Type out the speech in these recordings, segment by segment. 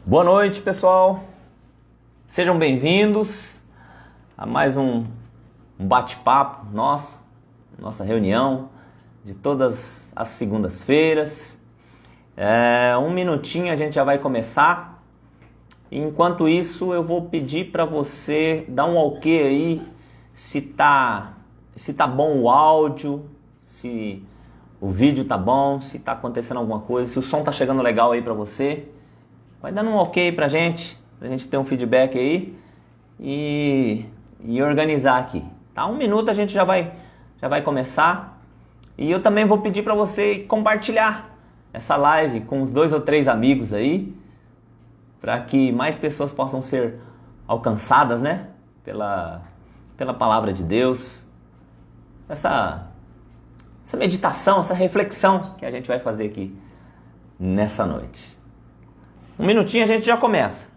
Boa noite, pessoal. Sejam bem-vindos a mais um bate-papo nossa reunião de todas as segundas-feiras. Um minutinho a gente já vai começar. Enquanto isso, eu vou pedir para você dar um ok aí se tá bom o áudio, se o vídeo tá bom, se tá acontecendo alguma coisa, se o som tá chegando legal aí para você. Vai dando um ok pra gente ter um feedback aí e organizar aqui. Tá? Um minuto a gente já vai começar. E eu também vou pedir para você compartilhar essa live com uns 2 ou 3 amigos aí, para que mais pessoas possam ser alcançadas, né? Pela palavra de Deus. Essa meditação, essa reflexão que a gente vai fazer aqui nessa noite. Um minutinho a gente já começa.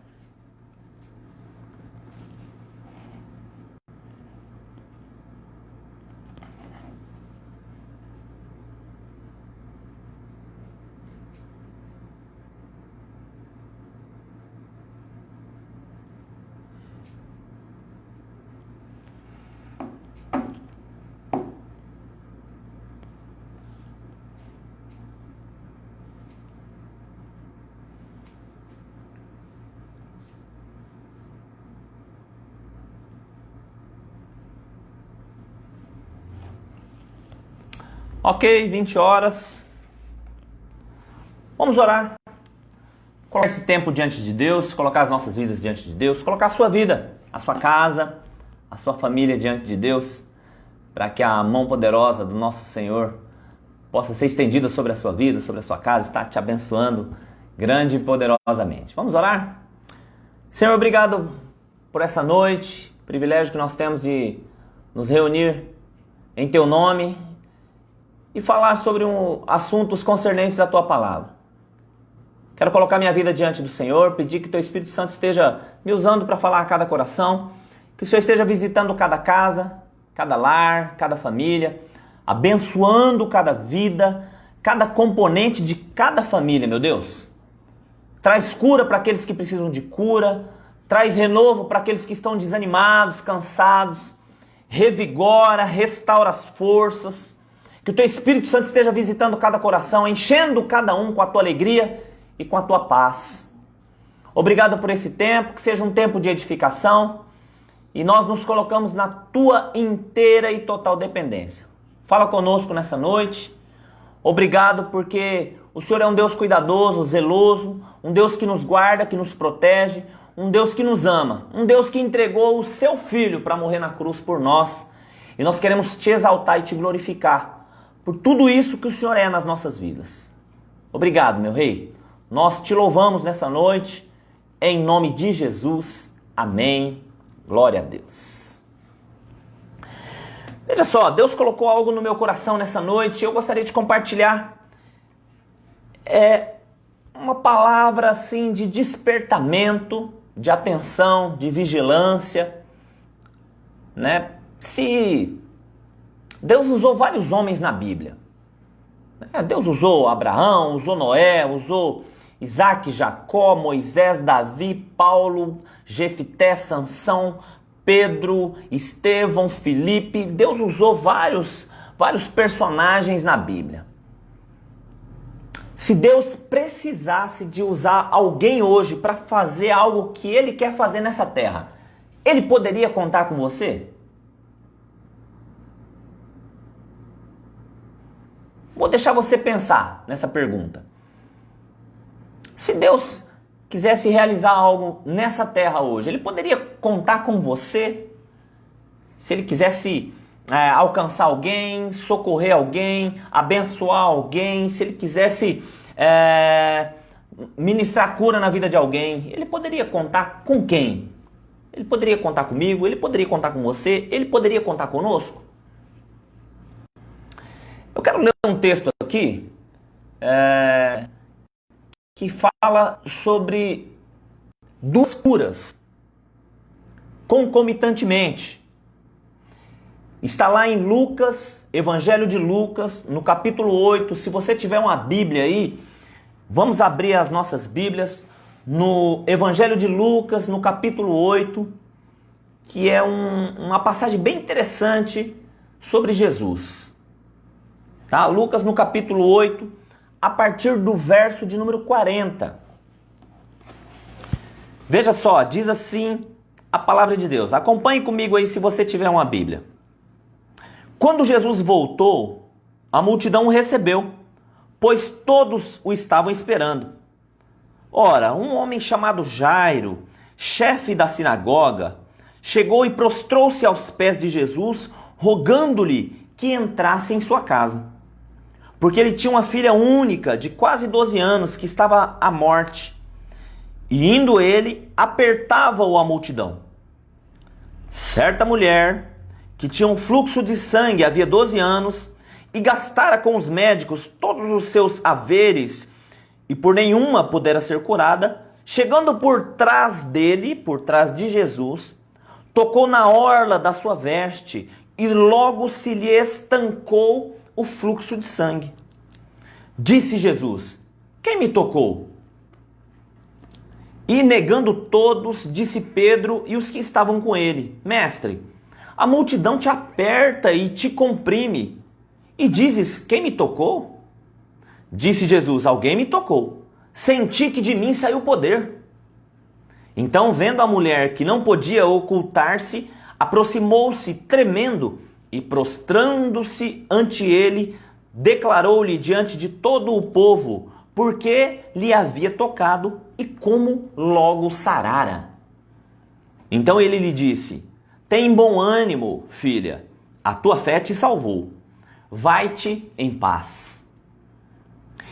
Ok, 20 horas. Vamos orar. Colocar esse tempo diante de Deus, colocar as nossas vidas diante de Deus, colocar a sua vida, a sua casa, a sua família diante de Deus, para que a mão poderosa do nosso Senhor possa ser estendida sobre a sua vida, sobre a sua casa, estar te abençoando grande e poderosamente. Vamos orar? Senhor, obrigado por essa noite, privilégio que nós temos de nos reunir em Teu nome e falar sobre assuntos concernentes à Tua palavra. Quero colocar minha vida diante do Senhor, pedir que Teu Espírito Santo esteja me usando para falar a cada coração, que o Senhor esteja visitando cada casa, cada lar, cada família, abençoando cada vida, cada componente de cada família, meu Deus. Traz cura para aqueles que precisam de cura, traz renovo para aqueles que estão desanimados, cansados, revigora, restaura as forças. Que o Teu Espírito Santo esteja visitando cada coração, enchendo cada um com a Tua alegria e com a Tua paz. Obrigado por esse tempo, que seja um tempo de edificação e nós nos colocamos na Tua inteira e total dependência. Fala conosco nessa noite. Obrigado porque o Senhor é um Deus cuidadoso, zeloso, um Deus que nos guarda, que nos protege, um Deus que nos ama, um Deus que entregou o Seu Filho para morrer na cruz por nós. E nós queremos Te exaltar e Te glorificar por tudo isso que o Senhor é nas nossas vidas. Obrigado, meu Rei. Nós Te louvamos nessa noite, em nome de Jesus. Amém. Glória a Deus. Veja só, Deus colocou algo no meu coração nessa noite e eu gostaria de compartilhar. Uma palavra assim de despertamento, de atenção, de vigilância, né? Se Deus usou vários homens na Bíblia. Deus usou Abraão, usou Noé, usou Isaac, Jacó, Moisés, Davi, Paulo, Jefté, Sansão, Pedro, Estevão, Filipe. Deus usou vários personagens na Bíblia. Se Deus precisasse de usar alguém hoje para fazer algo que Ele quer fazer nessa terra, Ele poderia contar com você? Vou deixar você pensar nessa pergunta. Se Deus quisesse realizar algo nessa terra hoje, Ele poderia contar com você? Se Ele quisesse alcançar alguém, socorrer alguém, abençoar alguém, se Ele quisesse ministrar cura na vida de alguém, Ele poderia contar com quem? Ele poderia contar comigo? Ele poderia contar com você? Ele poderia contar conosco? Eu quero ler um texto aqui que fala sobre 2 curas concomitantemente. Está lá em Lucas, Evangelho de Lucas, no capítulo 8. Se você tiver uma Bíblia aí, vamos abrir as nossas Bíblias no Evangelho de Lucas, no capítulo 8, que é uma passagem bem interessante sobre Jesus. Tá? Lucas no capítulo 8, a partir do verso de número 40. Veja só, diz assim a palavra de Deus. Acompanhe comigo aí se você tiver uma Bíblia. Quando Jesus voltou, a multidão o recebeu, pois todos o estavam esperando. Ora, um homem chamado Jairo, chefe da sinagoga, chegou e prostrou-se aos pés de Jesus, rogando-lhe que entrasse em sua casa. Porque ele tinha uma filha única, de quase 12 anos, que estava à morte. E indo ele, apertava-o a multidão. Certa mulher, que tinha um fluxo de sangue havia 12 anos, e gastara com os médicos todos os seus haveres, e por nenhuma pudera ser curada, chegando por trás dele, por trás de Jesus, tocou na orla da sua veste, e logo se lhe estancou o fluxo de sangue. Disse Jesus: quem me tocou? E negando todos, disse Pedro e os que estavam com ele: Mestre, a multidão te aperta e te comprime, e dizes: quem me tocou? Disse Jesus: alguém me tocou. Senti que de mim saiu poder. Então, vendo a mulher que não podia ocultar-se, aproximou-se tremendo e, prostrando-se ante ele, declarou-lhe diante de todo o povo porque lhe havia tocado e como logo sarara. Então ele lhe disse: tem bom ânimo, filha, a tua fé te salvou. Vai-te em paz.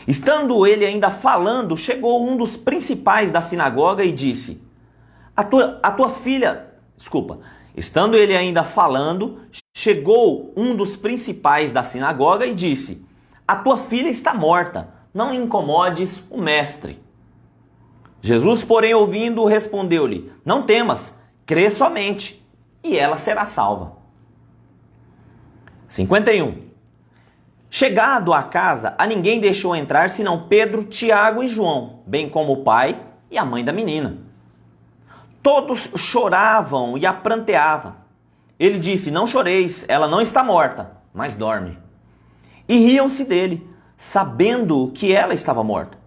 Estando ele ainda falando, chegou um dos principais da sinagoga e disse: a tua filha... Estando ele ainda falando, chegou um dos principais da sinagoga e disse: a tua filha está morta, não incomodes o mestre. Jesus, porém, ouvindo, respondeu-lhe: não temas, crê somente, e ela será salva. 51. Chegado à casa, a ninguém deixou entrar senão Pedro, Tiago e João, bem como o pai e a mãe da menina. Todos choravam e a pranteavam. Ele disse: não choreis, ela não está morta, mas dorme. E riam-se dele, sabendo que ela estava morta.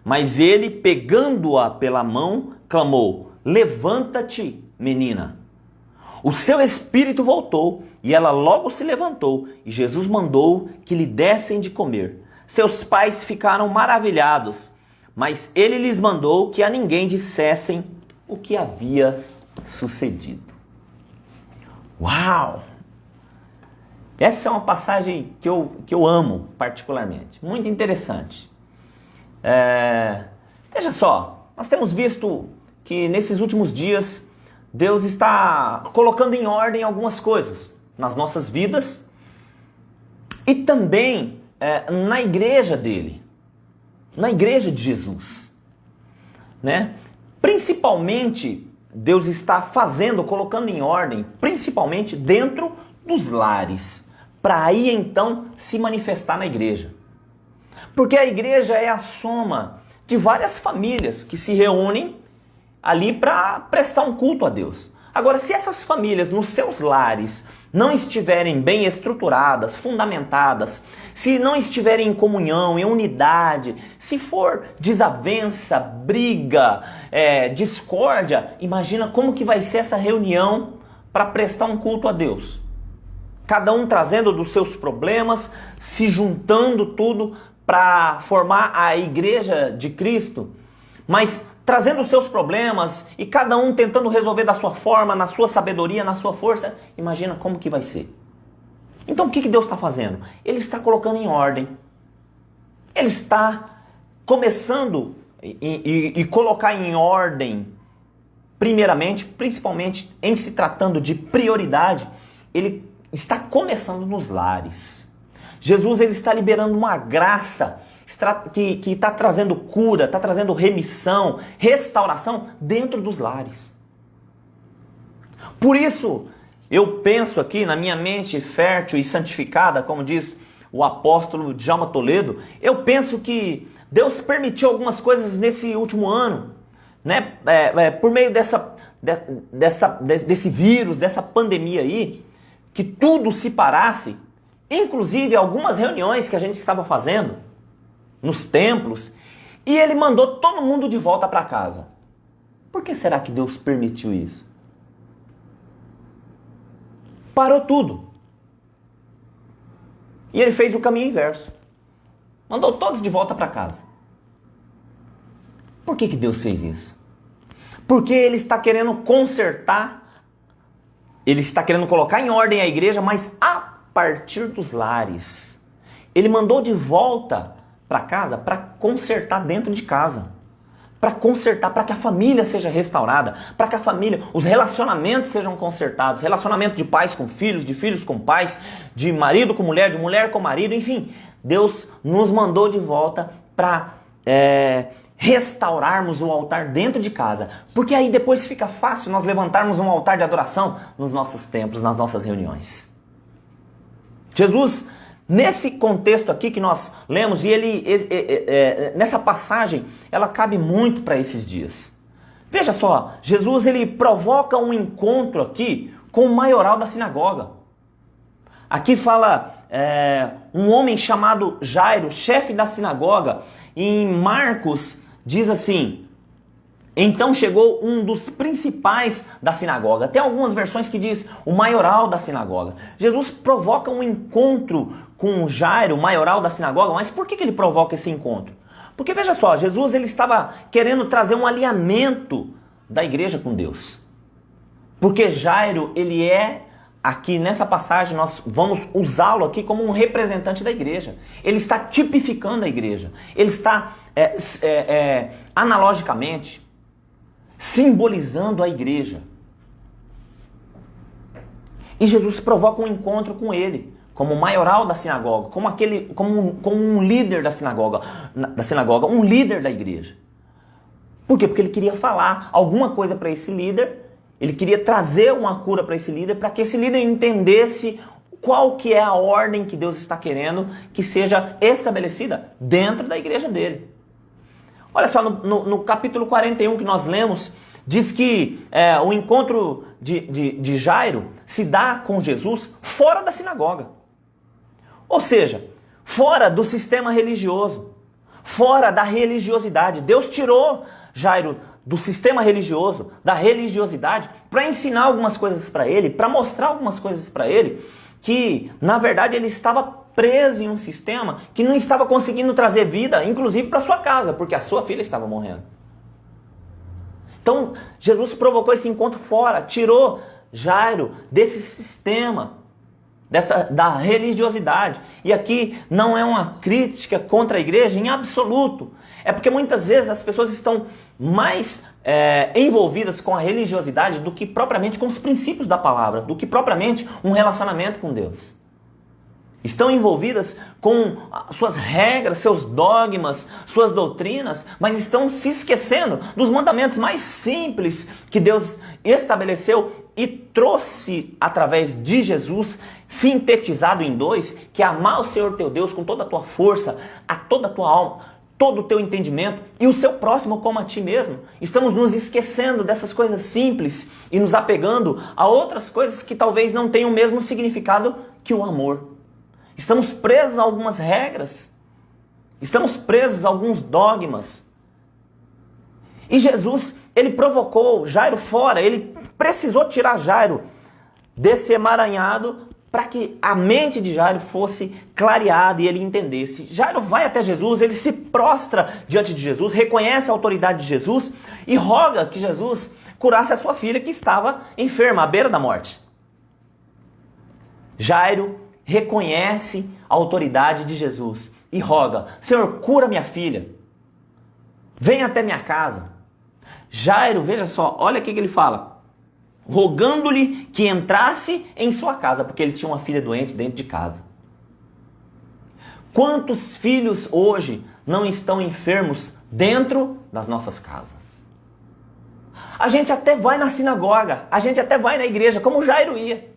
Mas ele, pegando-a pela mão, clamou: levanta-te, menina. O seu espírito voltou, e ela logo se levantou, e Jesus mandou que lhe dessem de comer. Seus pais ficaram maravilhados, mas ele lhes mandou que a ninguém dissessem o que havia sucedido. Uau! Essa é uma passagem que eu amo particularmente, muito interessante. Veja só, nós temos visto que nesses últimos dias Deus está colocando em ordem algumas coisas nas nossas vidas e também na igreja dele, na igreja de Jesus, né? Principalmente Deus está colocando em ordem, principalmente dentro dos lares, para aí então se manifestar na igreja. Porque a igreja é a soma de várias famílias que se reúnem ali para prestar um culto a Deus. Agora, se essas famílias nos seus lares não estiverem bem estruturadas, fundamentadas, se não estiverem em comunhão, em unidade, se for desavença, briga, discórdia, imagina como que vai ser essa reunião para prestar um culto a Deus. Cada um trazendo dos seus problemas, se juntando tudo para formar a igreja de Cristo, mas trazendo os seus problemas e cada um tentando resolver da sua forma, na sua sabedoria, na sua força. Imagina como que vai ser. Então o que Deus está fazendo? Ele está colocando em ordem. Ele está começando e colocar em ordem, primeiramente, principalmente em se tratando de prioridade, ele está começando nos lares. Jesus ele está liberando uma graça que está trazendo cura, está trazendo remissão, restauração dentro dos lares. Por isso, eu penso aqui na minha mente fértil e santificada, como diz o apóstolo Djalma Toledo, eu penso que Deus permitiu algumas coisas nesse último ano, né, por meio desse vírus, dessa pandemia aí, que tudo se parasse, inclusive algumas reuniões que a gente estava fazendo nos templos, e ele mandou todo mundo de volta para casa. Por que será que Deus permitiu isso? Parou tudo. E ele fez o caminho inverso. Mandou todos de volta para casa. Por que Deus fez isso? Porque ele está querendo consertar, ele está querendo colocar em ordem a igreja, mas a partir dos lares. Ele mandou de volta para casa para consertar dentro de casa. Para consertar, para que a família seja restaurada, para que a família, os relacionamentos sejam consertados, relacionamento de pais com filhos, de filhos com pais, de marido com mulher, de mulher com marido, enfim. Deus nos mandou de volta para restaurarmos o altar dentro de casa, porque aí depois fica fácil nós levantarmos um altar de adoração nos nossos templos, nas nossas reuniões. Jesus, nesse contexto aqui que nós lemos, e nessa passagem, ela cabe muito para esses dias. Veja só, Jesus ele provoca um encontro aqui com o maioral da sinagoga. Aqui fala um homem chamado Jairo, chefe da sinagoga. Em Marcos diz assim: então chegou um dos principais da sinagoga. Tem algumas versões que diz o maioral da sinagoga. Jesus provoca um encontro com Jairo, o maioral da sinagoga. Mas por que ele provoca esse encontro? Porque veja só, Jesus ele estava querendo trazer um alinhamento da igreja com Deus. Porque Jairo, ele aqui nessa passagem, nós vamos usá-lo aqui como um representante da igreja. Ele está tipificando a igreja. Ele está analogicamente simbolizando a igreja. E Jesus provoca um encontro com ele, como maioral da sinagoga, como um líder da sinagoga, um líder da igreja. Por quê? Porque ele queria falar alguma coisa para esse líder, ele queria trazer uma cura para esse líder, para que esse líder entendesse qual que é a ordem que Deus está querendo que seja estabelecida dentro da igreja dele. Olha só, no capítulo 41 que nós lemos, diz que o encontro de Jairo se dá com Jesus fora da sinagoga. Ou seja, fora do sistema religioso, fora da religiosidade. Deus tirou Jairo do sistema religioso, da religiosidade, para ensinar algumas coisas para ele, para mostrar algumas coisas para ele, que na verdade ele estava preso em um sistema que não estava conseguindo trazer vida, inclusive para sua casa, porque a sua filha estava morrendo. Então Jesus provocou esse encontro fora, tirou Jairo desse sistema, da religiosidade. E aqui não é uma crítica contra a igreja em absoluto. É porque muitas vezes as pessoas estão mais envolvidas com a religiosidade do que propriamente com os princípios da palavra, do que propriamente um relacionamento com Deus. Estão envolvidas com suas regras, seus dogmas, suas doutrinas, mas estão se esquecendo dos mandamentos mais simples que Deus estabeleceu e trouxe através de Jesus, sintetizado em 2, que é amar o Senhor teu Deus com toda a tua força, a toda a tua alma, todo o teu entendimento e o seu próximo como a ti mesmo. Estamos nos esquecendo dessas coisas simples e nos apegando a outras coisas que talvez não tenham o mesmo significado que o amor. Estamos presos a algumas regras. Estamos presos a alguns dogmas. E Jesus, ele provocou Jairo fora. Ele precisou tirar Jairo desse emaranhado para que a mente de Jairo fosse clareada e ele entendesse. Jairo vai até Jesus, ele se prostra diante de Jesus, reconhece a autoridade de Jesus e roga que Jesus curasse a sua filha que estava enferma, à beira da morte. Jairo reconhece a autoridade de Jesus e roga: Senhor, cura minha filha. Vem até minha casa. Jairo, veja só, olha o que ele fala. Rogando-lhe que entrasse em sua casa, porque ele tinha uma filha doente dentro de casa. Quantos filhos hoje não estão enfermos dentro das nossas casas? A gente até vai na sinagoga, a gente até vai na igreja, como Jairo ia.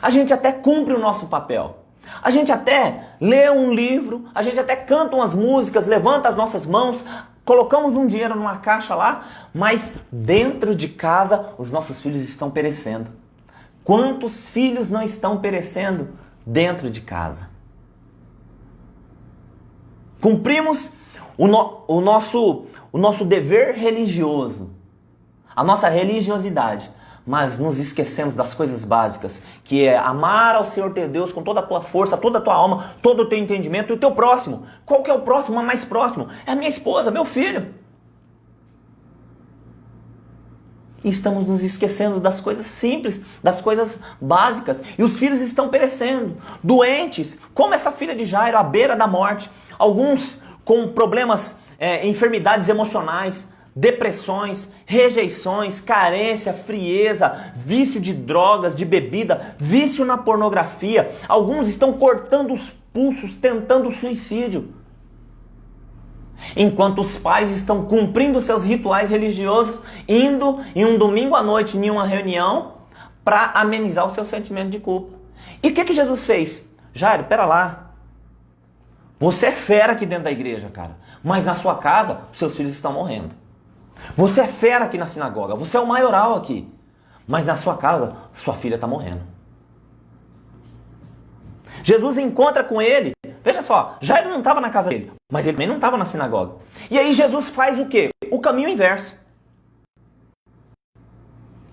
A gente até cumpre o nosso papel. A gente até lê um livro, a gente até canta umas músicas, levanta as nossas mãos, colocamos um dinheiro numa caixa lá, mas dentro de casa os nossos filhos estão perecendo. Quantos filhos não estão perecendo dentro de casa? Cumprimos o nosso dever religioso, a nossa religiosidade, mas nos esquecemos das coisas básicas, que é amar ao Senhor teu Deus com toda a tua força, toda a tua alma, todo o teu entendimento e o teu próximo. Qual que é o próximo, o mais próximo? É a minha esposa, meu filho. E estamos nos esquecendo das coisas simples, das coisas básicas. E os filhos estão perecendo, doentes, como essa filha de Jairo, à beira da morte. Alguns com problemas, enfermidades emocionais, depressões, rejeições, carência, frieza, vício de drogas, de bebida, vício na pornografia. Alguns estão cortando os pulsos, tentando suicídio. Enquanto os pais estão cumprindo seus rituais religiosos, indo em um domingo à noite em uma reunião para amenizar o seu sentimento de culpa. E o que Jesus fez? Jairo, pera lá. Você é fera aqui dentro da igreja, cara. Mas na sua casa, seus filhos estão morrendo. Você é fera aqui na sinagoga. Você é o maioral aqui. Mas na sua casa, sua filha está morrendo. Jesus encontra com ele. Veja só, Jairo não estava na casa dele, mas ele também não estava na sinagoga. E aí Jesus faz o quê? O caminho inverso.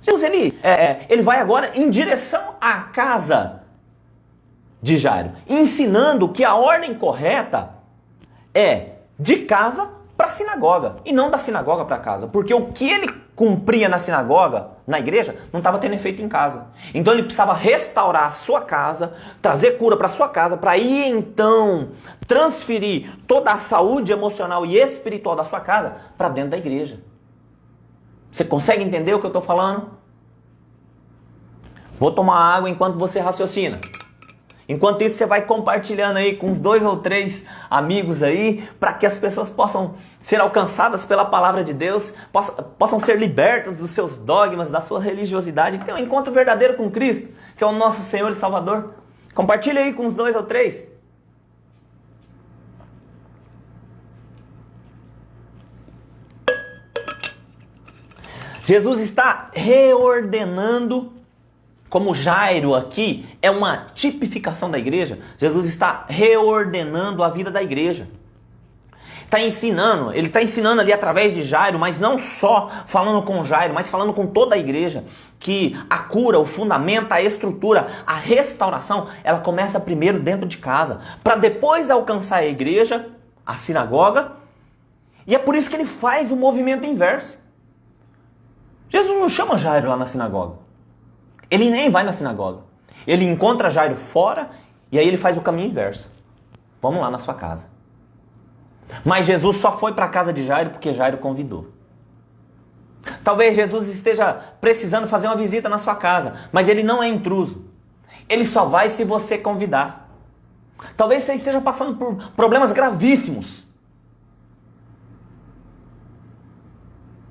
Jesus ele vai agora em direção à casa de Jairo, ensinando que a ordem correta é de casa para a sinagoga e não da sinagoga para casa, porque o que ele cumpria na sinagoga, na igreja, não estava tendo efeito em casa. Então ele precisava restaurar a sua casa, trazer cura para a sua casa, para aí então transferir toda a saúde emocional e espiritual da sua casa para dentro da igreja. Você consegue entender o que eu estou falando? Vou tomar água enquanto você raciocina. Enquanto isso, você vai compartilhando aí com uns 2 ou 3 amigos aí, para que as pessoas possam ser alcançadas pela palavra de Deus, possam ser libertas dos seus dogmas, da sua religiosidade, e ter um encontro verdadeiro com Cristo, que é o nosso Senhor e Salvador. Compartilha aí com uns 2 ou 3. Jesus está reordenando. Como Jairo aqui é uma tipificação da igreja, Jesus está reordenando a vida da igreja. Ele está ensinando ali através de Jairo, mas não só falando com Jairo, mas falando com toda a igreja, que a cura, o fundamento, a estrutura, a restauração, ela começa primeiro dentro de casa, para depois alcançar a igreja, a sinagoga, e é por isso que ele faz o movimento inverso. Jesus não chama Jairo lá na sinagoga. Ele nem vai na sinagoga. Ele encontra Jairo fora e aí ele faz o caminho inverso. Vamos lá na sua casa. Mas Jesus só foi para a casa de Jairo porque Jairo convidou. Talvez Jesus esteja precisando fazer uma visita na sua casa, mas ele não é intruso. Ele só vai se você convidar. Talvez você esteja passando por problemas gravíssimos.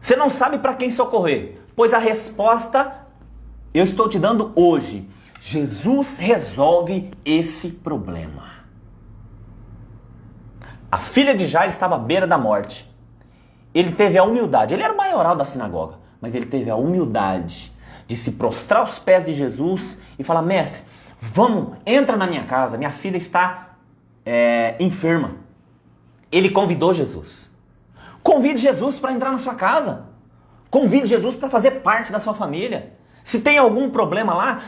Você não sabe para quem socorrer, pois a resposta eu estou te dando hoje. Jesus resolve esse problema. A filha de Jairo estava à beira da morte. Ele teve a humildade, ele era o maioral da sinagoga, mas ele teve a humildade de se prostrar aos pés de Jesus e falar: mestre, entra na minha casa, minha filha está enferma. Ele convidou Jesus. Convide Jesus para entrar na sua casa. Convide Jesus para fazer parte da sua família. Se tem algum problema lá,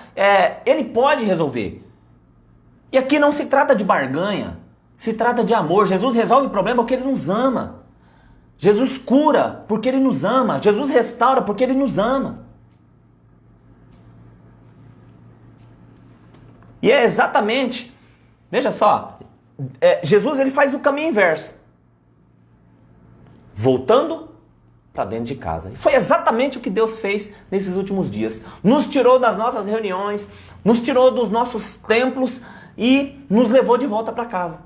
ele pode resolver. E aqui não se trata de barganha, se trata de amor. Jesus resolve o problema porque ele nos ama. Jesus cura porque ele nos ama. Jesus restaura porque ele nos ama. E é exatamente, veja só, Jesus ele faz o caminho inverso. Voltando para dentro de casa. E foi exatamente o que Deus fez nesses últimos dias. Nos tirou das nossas reuniões, nos tirou dos nossos templos e nos levou de volta para casa.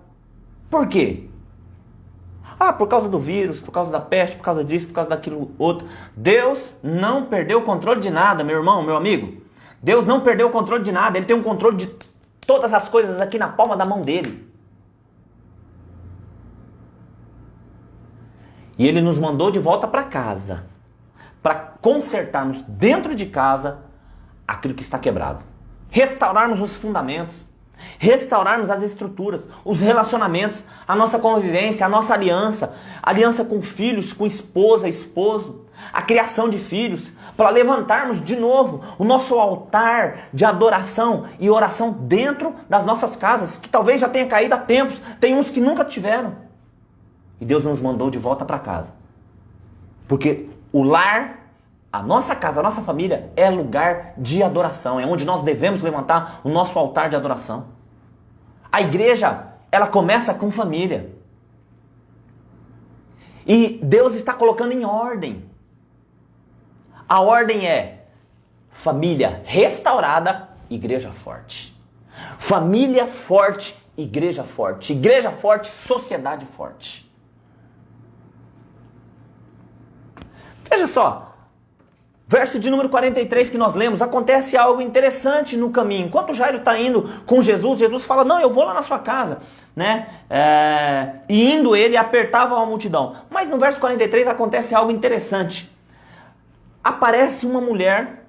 Por quê? Por causa do vírus, por causa da peste, por causa disso, por causa daquilo outro. Deus não perdeu o controle de nada, meu irmão, meu amigo. Deus não perdeu o controle de nada. Ele tem o controle de todas as coisas aqui na palma da mão dele. E ele nos mandou de volta para casa, para consertarmos dentro de casa aquilo que está quebrado. Restaurarmos os fundamentos, restaurarmos as estruturas, os relacionamentos, a nossa convivência, a nossa aliança, aliança com filhos, com esposa, esposo, a criação de filhos, para levantarmos de novo o nosso altar de adoração e oração dentro das nossas casas, que talvez já tenha caído há tempos, tem uns que nunca tiveram. E Deus nos mandou de volta para casa. Porque o lar, a nossa casa, a nossa família é lugar de adoração. É onde nós devemos levantar o nosso altar de adoração. A igreja, ela começa com família. E Deus está colocando em ordem. A ordem é família restaurada, igreja forte. Família forte, igreja forte. Igreja forte, sociedade forte. Veja só, verso de número 43 que nós lemos, acontece algo interessante no caminho. Enquanto Jairo está indo com Jesus, Jesus fala, não, eu vou lá na sua casa, né? E indo ele, apertava a multidão. Mas no verso 43 acontece algo interessante. Aparece uma mulher,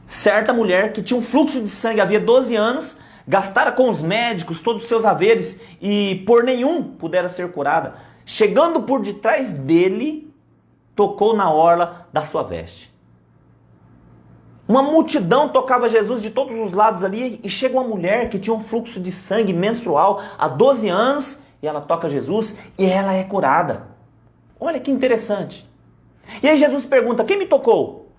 certa mulher, que tinha um fluxo de sangue, havia 12 anos, gastara com os médicos todos os seus haveres e por nenhum pudera ser curada. Chegando por detrás dele, tocou na orla da sua veste. Uma multidão tocava Jesus de todos os lados ali e chega uma mulher que tinha um fluxo de sangue menstrual há 12 anos e ela toca Jesus e ela é curada. Olha que interessante. E aí Jesus pergunta, quem me tocou?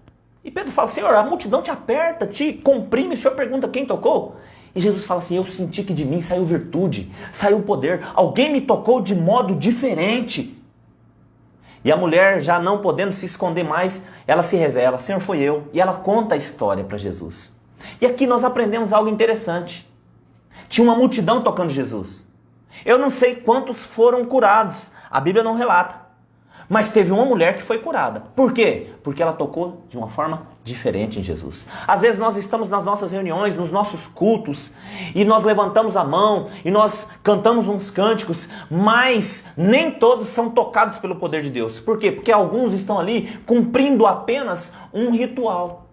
E Pedro fala, Senhor, a multidão te aperta, te comprime, o Senhor pergunta quem tocou? E Jesus fala assim, eu senti que de mim saiu virtude, saiu poder, alguém me tocou de modo diferente. E a mulher, já não podendo se esconder mais, ela se revela, Senhor, foi eu. E ela conta a história para Jesus. E aqui nós aprendemos algo interessante. Tinha uma multidão tocando Jesus. Eu não sei quantos foram curados, a Bíblia não relata. Mas teve uma mulher que foi curada. Por quê? Porque ela tocou de uma forma diferente em Jesus. Às vezes nós estamos nas nossas reuniões, nos nossos cultos, e nós levantamos a mão, e nós cantamos uns cânticos, mas nem todos são tocados pelo poder de Deus. Por quê? Porque alguns estão ali cumprindo apenas um ritual.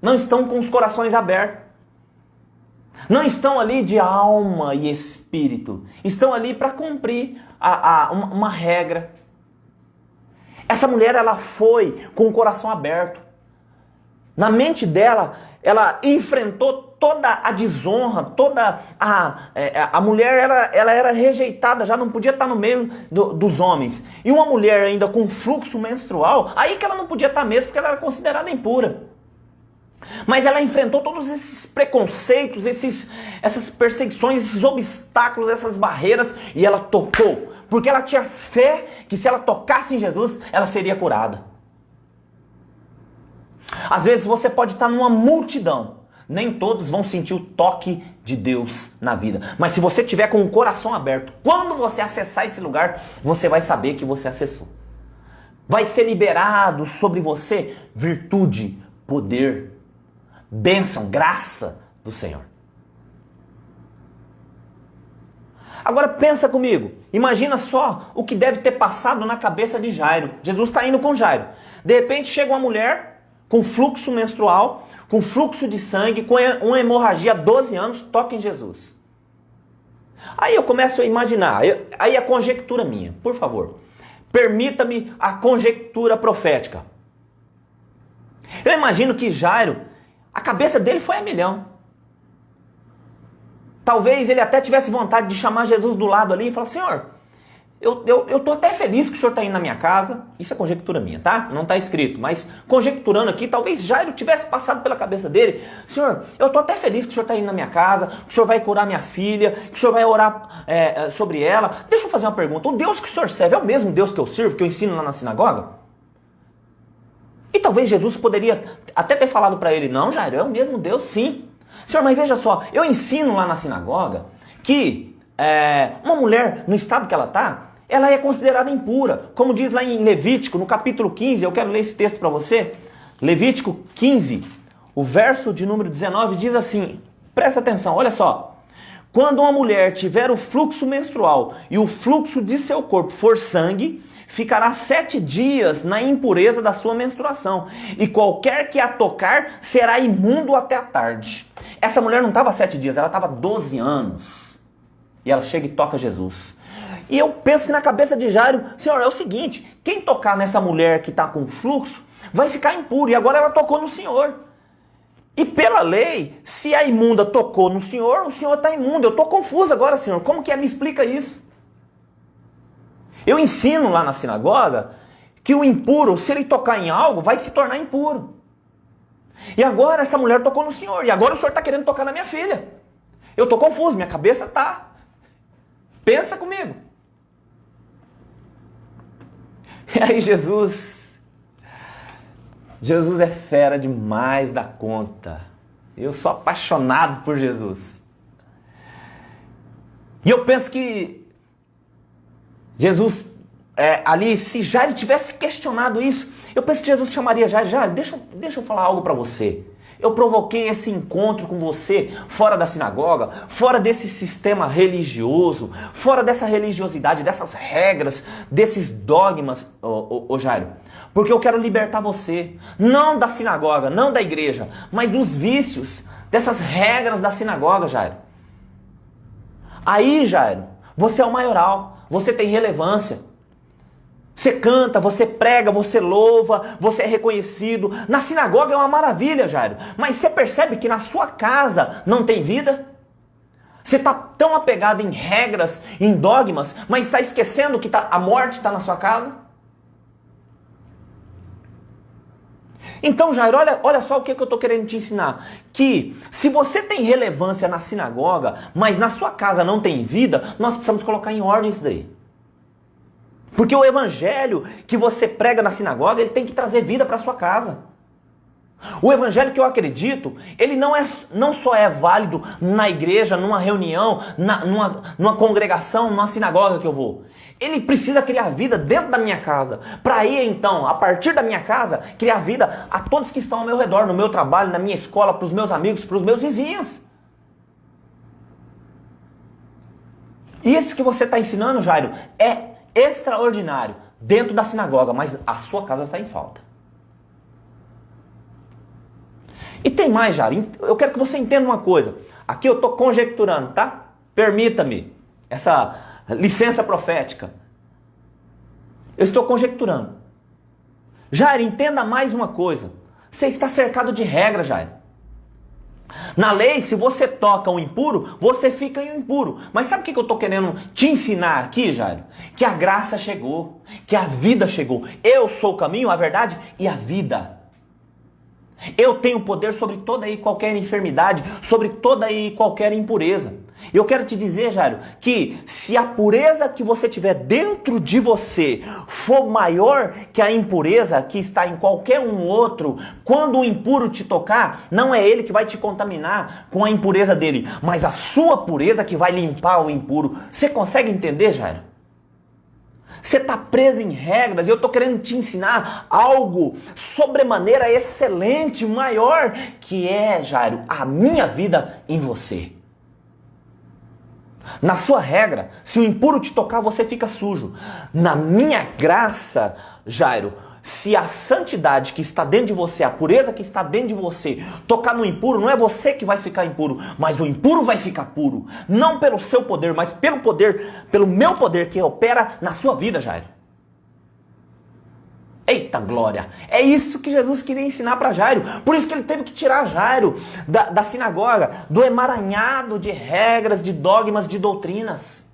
Não estão com os corações abertos. Não estão ali de alma e espírito. Estão ali para cumprir uma regra. Essa mulher, ela foi com o coração aberto. Na mente dela, ela enfrentou toda a desonra, toda a mulher, ela era rejeitada, já não podia estar no meio dos homens. E uma mulher ainda com fluxo menstrual, aí que ela não podia estar mesmo, porque ela era considerada impura. Mas ela enfrentou todos esses preconceitos, essas perseguições, esses obstáculos, essas barreiras, e ela tocou. Porque ela tinha fé que se ela tocasse em Jesus, ela seria curada. Às vezes você pode estar numa multidão. Nem todos vão sentir o toque de Deus na vida. Mas se você tiver com o coração aberto, quando você acessar esse lugar, você vai saber que você acessou. Vai ser liberado sobre você virtude, poder, bênção, graça do Senhor. Agora pensa comigo, imagina só o que deve ter passado na cabeça de Jairo. Jesus está indo com Jairo. De repente chega uma mulher com fluxo menstrual, com fluxo de sangue, com uma hemorragia há 12 anos, toca em Jesus. Aí eu começo a imaginar, aí a conjectura minha, por favor. Permita-me a conjectura profética. Eu imagino que Jairo, a cabeça dele foi a milhão. Talvez ele até tivesse vontade de chamar Jesus do lado ali e falar, Senhor, eu tô até feliz que o Senhor está indo na minha casa. Isso é conjectura minha, tá? Não está escrito, mas conjecturando aqui, talvez Jairo tivesse passado pela cabeça dele, Senhor, eu tô até feliz que o Senhor está indo na minha casa, que o Senhor vai curar minha filha, que o Senhor vai orar sobre ela. Deixa eu fazer uma pergunta, o Deus que o Senhor serve é o mesmo Deus que eu sirvo, que eu ensino lá na sinagoga? E talvez Jesus poderia até ter falado para ele, não, Jairo, é o mesmo Deus, sim. Senhor, mas veja só, eu ensino lá na sinagoga que uma mulher, no estado que ela está, ela é considerada impura. Como diz lá em Levítico, no capítulo 15, eu quero ler esse texto para você. Levítico 15, o verso de número 19 diz assim, presta atenção, olha só. quando uma mulher tiver o fluxo menstrual e o fluxo de seu corpo for sangue, ficará 7 dias na impureza da sua menstruação, e qualquer que a tocar será imundo até a tarde. Essa mulher não estava 7 dias, ela estava 12 anos. E ela chega e toca Jesus. E eu penso que na cabeça de Jairo, Senhor, é o seguinte, quem tocar nessa mulher que está com fluxo, vai ficar impuro. E agora ela tocou no Senhor. E pela lei, se a imunda tocou no Senhor, o Senhor está imundo. Eu estou confuso agora, Senhor. Como que é? Me explica isso. Eu ensino lá na sinagoga que o impuro, se ele tocar em algo, vai se tornar impuro. E agora essa mulher tocou no Senhor. E agora o Senhor está querendo tocar na minha filha. Eu estou confuso, minha cabeça está. Pensa comigo. E aí Jesus é fera demais da conta. Eu sou apaixonado por Jesus. E eu penso que Jesus, ali, se Jairo tivesse questionado isso, eu penso que Jesus chamaria Jairo, Jairo, deixa eu falar algo para você. Eu provoquei esse encontro com você fora da sinagoga, fora desse sistema religioso, fora dessa religiosidade, dessas regras, desses dogmas, ô Jairo. Porque eu quero libertar você, não da sinagoga, não da igreja, mas dos vícios, dessas regras da sinagoga, Jairo. Aí, Jairo, você é o maioral, você tem relevância. Você canta, você prega, você louva, você é reconhecido. Na sinagoga é uma maravilha, Jairo. Mas você percebe que na sua casa não tem vida? Você está tão apegado em regras, em dogmas, mas está esquecendo que a morte está na sua casa? Então, Jairo, olha só o que eu estou querendo te ensinar. Que se você tem relevância na sinagoga, mas na sua casa não tem vida, nós precisamos colocar em ordem isso daí. Porque o evangelho que você prega na sinagoga, ele tem que trazer vida para sua casa. O evangelho que eu acredito, ele não só é válido na igreja, numa reunião, numa congregação, numa sinagoga que eu vou. Ele precisa criar vida dentro da minha casa. Para aí então, a partir da minha casa, criar vida a todos que estão ao meu redor, no meu trabalho, na minha escola, para os meus amigos, para os meus vizinhos. Isso que você está ensinando, Jairo, é extraordinário dentro da sinagoga, mas a sua casa está em falta. E tem mais, Jairo. Eu quero que você entenda uma coisa. Aqui eu estou conjecturando, tá? Permita-me essa licença profética. Eu estou conjecturando. Jairo, entenda mais uma coisa. Você está cercado de regras, Jairo. Na lei, se você toca um impuro, você fica impuro. Mas sabe o que eu estou querendo te ensinar aqui, Jairo? Que a graça chegou, que a vida chegou. Eu sou o caminho, a verdade e a vida. Eu tenho poder sobre toda e qualquer enfermidade, sobre toda e qualquer impureza. Eu quero te dizer, Jairo, que se a pureza que você tiver dentro de você for maior que a impureza que está em qualquer um outro, quando o impuro te tocar, não é ele que vai te contaminar com a impureza dele, mas a sua pureza que vai limpar o impuro. Você consegue entender, Jairo? Você está preso em regras e eu estou querendo te ensinar algo sobremaneira excelente, maior, que é, Jairo, a minha vida em você. Na sua regra, se o impuro te tocar, você fica sujo. Na minha graça, Jairo, se a santidade que está dentro de você, a pureza que está dentro de você, tocar no impuro, não é você que vai ficar impuro, mas o impuro vai ficar puro. Não pelo seu poder, mas pelo poder, pelo meu poder que opera na sua vida, Jairo. Eita glória! É isso que Jesus queria ensinar para Jairo. Por isso que ele teve que tirar Jairo da sinagoga, do emaranhado de regras, de dogmas, de doutrinas.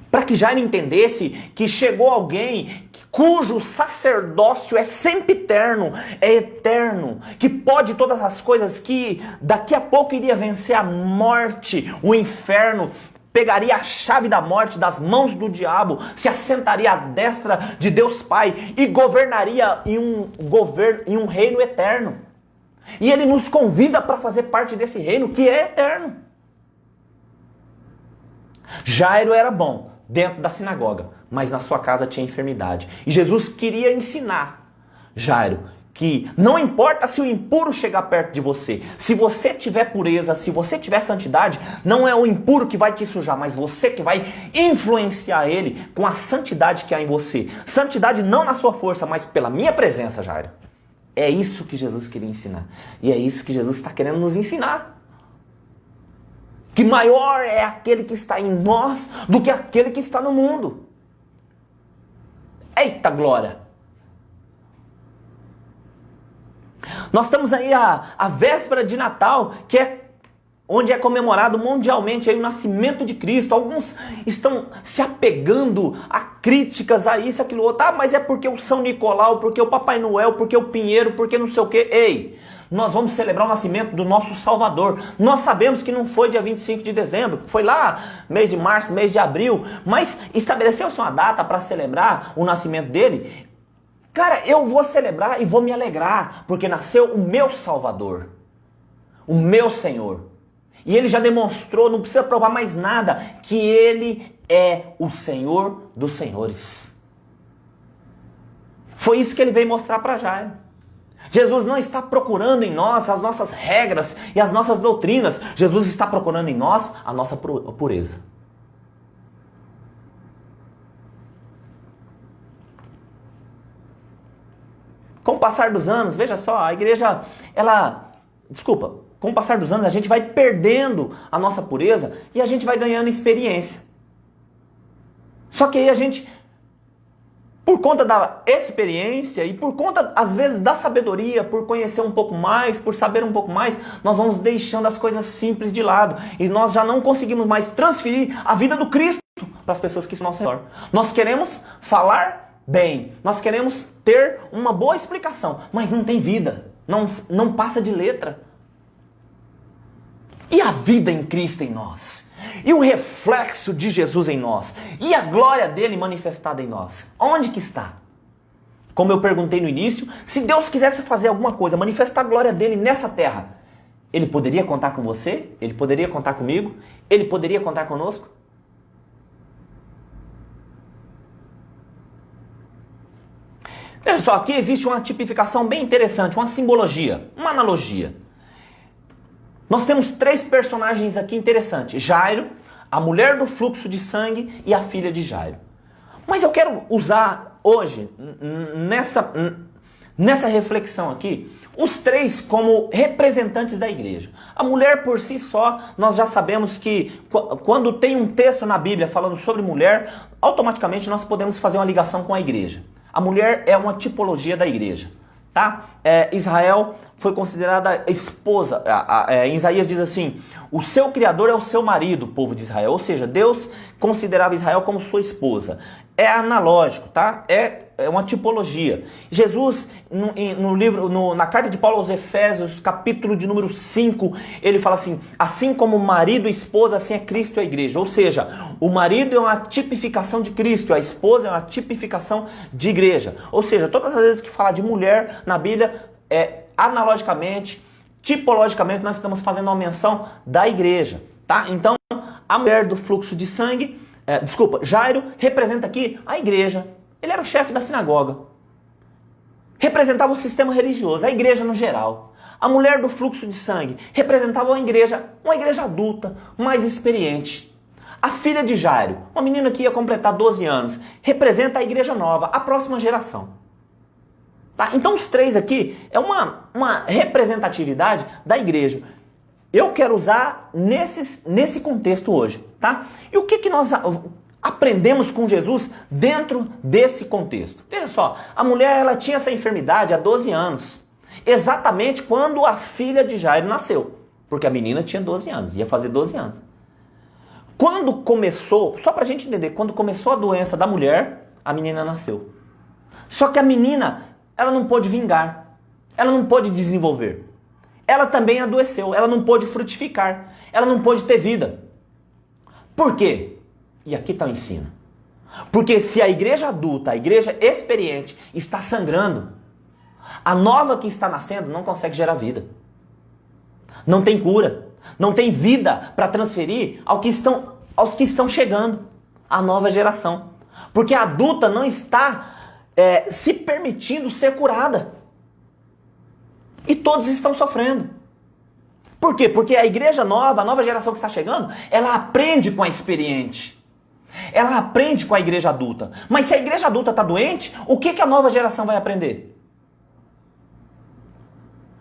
Para que Jairo entendesse que chegou alguém cujo sacerdócio é sempre eterno, é eterno, que pode todas as coisas, que daqui a pouco iria vencer a morte, o inferno, pegaria a chave da morte das mãos do diabo, se assentaria à destra de Deus Pai e governaria em um reino eterno. E ele nos convida para fazer parte desse reino que é eterno. Jairo era bom dentro da sinagoga, mas na sua casa tinha enfermidade. E Jesus queria ensinar Jairo que não importa se o impuro chegar perto de você, se você tiver pureza, se você tiver santidade, não é o impuro que vai te sujar, mas você que vai influenciar ele com a santidade que há em você. Santidade não na sua força, mas pela minha presença, Jairo. É isso que Jesus queria ensinar. E é isso que Jesus está querendo nos ensinar. Que maior é aquele que está em nós do que aquele que está no mundo. Eita glória! Nós estamos aí a véspera de Natal, que é onde é comemorado mundialmente aí o nascimento de Cristo. Alguns estão se apegando a críticas, a isso, aquilo outro. Ah, mas é porque o São Nicolau, porque o Papai Noel, porque o Pinheiro, porque não sei o quê. Ei, nós vamos celebrar o nascimento do nosso Salvador. Nós sabemos que não foi dia 25 de dezembro, foi lá mês de março, mês de abril, mas estabeleceu-se uma data para celebrar o nascimento dele. Cara, eu vou celebrar e vou me alegrar, porque nasceu o meu Salvador, o meu Senhor. E ele já demonstrou, não precisa provar mais nada, que ele é o Senhor dos senhores. Foi isso que ele veio mostrar para Jairo. Jesus não está procurando em nós as nossas regras e as nossas doutrinas. Jesus está procurando em nós a nossa pureza. Com o passar dos anos, veja só, a igreja, com o passar dos anos a gente vai perdendo a nossa pureza e a gente vai ganhando experiência. Só que aí a gente, por conta da experiência e por conta, às vezes, da sabedoria, por conhecer um pouco mais, por saber um pouco mais, nós vamos deixando as coisas simples de lado e nós já não conseguimos mais transferir a vida do Cristo para as pessoas que estão ao nosso redor. Nós queremos falar bem, nós queremos ter uma boa explicação, mas não tem vida, não passa de letra. E a vida em Cristo em nós? E o reflexo de Jesus em nós? E a glória dele manifestada em nós? Onde que está? Como eu perguntei no início, se Deus quisesse fazer alguma coisa, manifestar a glória dele nessa terra, ele poderia contar com você? Ele poderia contar comigo? Ele poderia contar conosco? Veja só, aqui existe uma tipificação bem interessante, uma simbologia, uma analogia. Nós temos 3 personagens aqui interessantes. Jairo, a mulher do fluxo de sangue e a filha de Jairo. Mas eu quero usar hoje, nessa reflexão aqui, os 3 como representantes da igreja. A mulher por si só, nós já sabemos que quando tem um texto na Bíblia falando sobre mulher, automaticamente nós podemos fazer uma ligação com a igreja. A mulher é uma tipologia da igreja. Tá? Israel foi considerada esposa. Em Isaías diz assim: o seu criador é o seu marido, povo de Israel. Ou seja, Deus considerava Israel como sua esposa. É analógico, tá? É uma tipologia. Jesus, na carta de Paulo aos Efésios, capítulo de número 5, ele fala assim: assim como marido e esposa, assim é Cristo e a igreja. Ou seja, o marido é uma tipificação de Cristo, a esposa é uma tipificação de igreja. Ou seja, todas as vezes que falar de mulher na Bíblia, analogicamente, tipologicamente, nós estamos fazendo uma menção da igreja, tá? Então, a mulher do fluxo de sangue, Jairo representa aqui a igreja. Ele era o chefe da sinagoga. Representava o sistema religioso, a igreja no geral. A mulher do fluxo de sangue representava uma igreja adulta, mais experiente. A filha de Jairo, uma menina que ia completar 12 anos, representa a igreja nova, a próxima geração. Tá? Então os 3 aqui é uma representatividade da igreja. Eu quero usar nesse contexto hoje. Tá? E o que nós aprendemos com Jesus dentro desse contexto? Veja só, a mulher ela tinha essa enfermidade há 12 anos. Exatamente quando a filha de Jairo nasceu. Porque a menina tinha 12 anos, ia fazer 12 anos. Quando começou, só pra gente entender, quando começou a doença da mulher, a menina nasceu. Só que a menina, ela não pôde vingar, ela não pôde desenvolver. Ela também adoeceu, ela não pôde frutificar, ela não pôde ter vida. Por quê? E aqui está o ensino. Porque se a igreja adulta, a igreja experiente, está sangrando, a nova que está nascendo não consegue gerar vida. Não tem cura, não tem vida para transferir aos que estão chegando, a nova geração. Porque a adulta não está se permitindo ser curada. E todos estão sofrendo. Por quê? Porque a igreja nova, a nova geração que está chegando, ela aprende com a experiente. Ela aprende com a igreja adulta. Mas se a igreja adulta está doente, o que a nova geração vai aprender?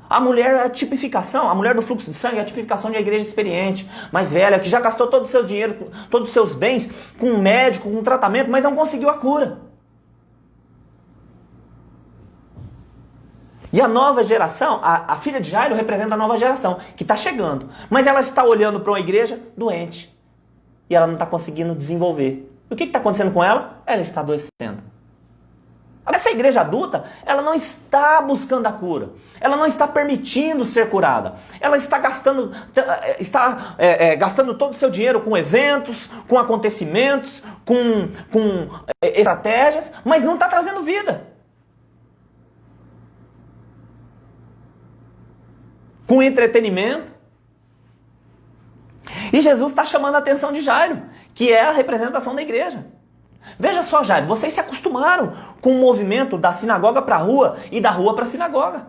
A mulher é a tipificação, a mulher do fluxo de sangue é a tipificação de uma igreja experiente, mais velha, que já gastou todo o seu dinheiro, todos os seus bens com um médico, com um tratamento, mas não conseguiu a cura. E a nova geração, a filha de Jairo representa a nova geração, que está chegando. Mas ela está olhando para uma igreja doente. E ela não está conseguindo desenvolver. E o que está acontecendo com ela? Ela está adoecendo. Essa igreja adulta, ela não está buscando a cura. Ela não está permitindo ser curada. Ela está gastando todo o seu dinheiro com eventos, com acontecimentos, com estratégias, mas não está trazendo vida. Com entretenimento. E Jesus está chamando a atenção de Jairo, que é a representação da igreja. Veja só, Jairo, vocês se acostumaram com o movimento da sinagoga para a rua e da rua para a sinagoga.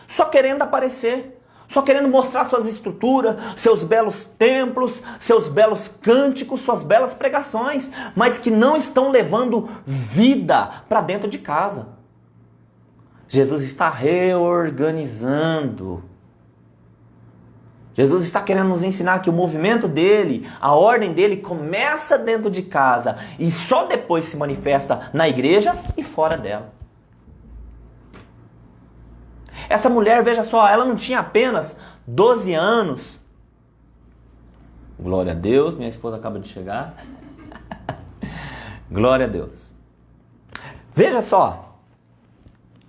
Só querendo aparecer, só querendo mostrar suas estruturas, seus belos templos, seus belos cânticos, suas belas pregações, mas que não estão levando vida para dentro de casa. Jesus está reorganizando. Jesus está querendo nos ensinar que o movimento dele, a ordem dele começa dentro de casa e só depois se manifesta na igreja e fora dela. Essa mulher, veja só, ela não tinha apenas 12 anos. Glória a Deus, minha esposa acaba de chegar. Glória a Deus. Veja só,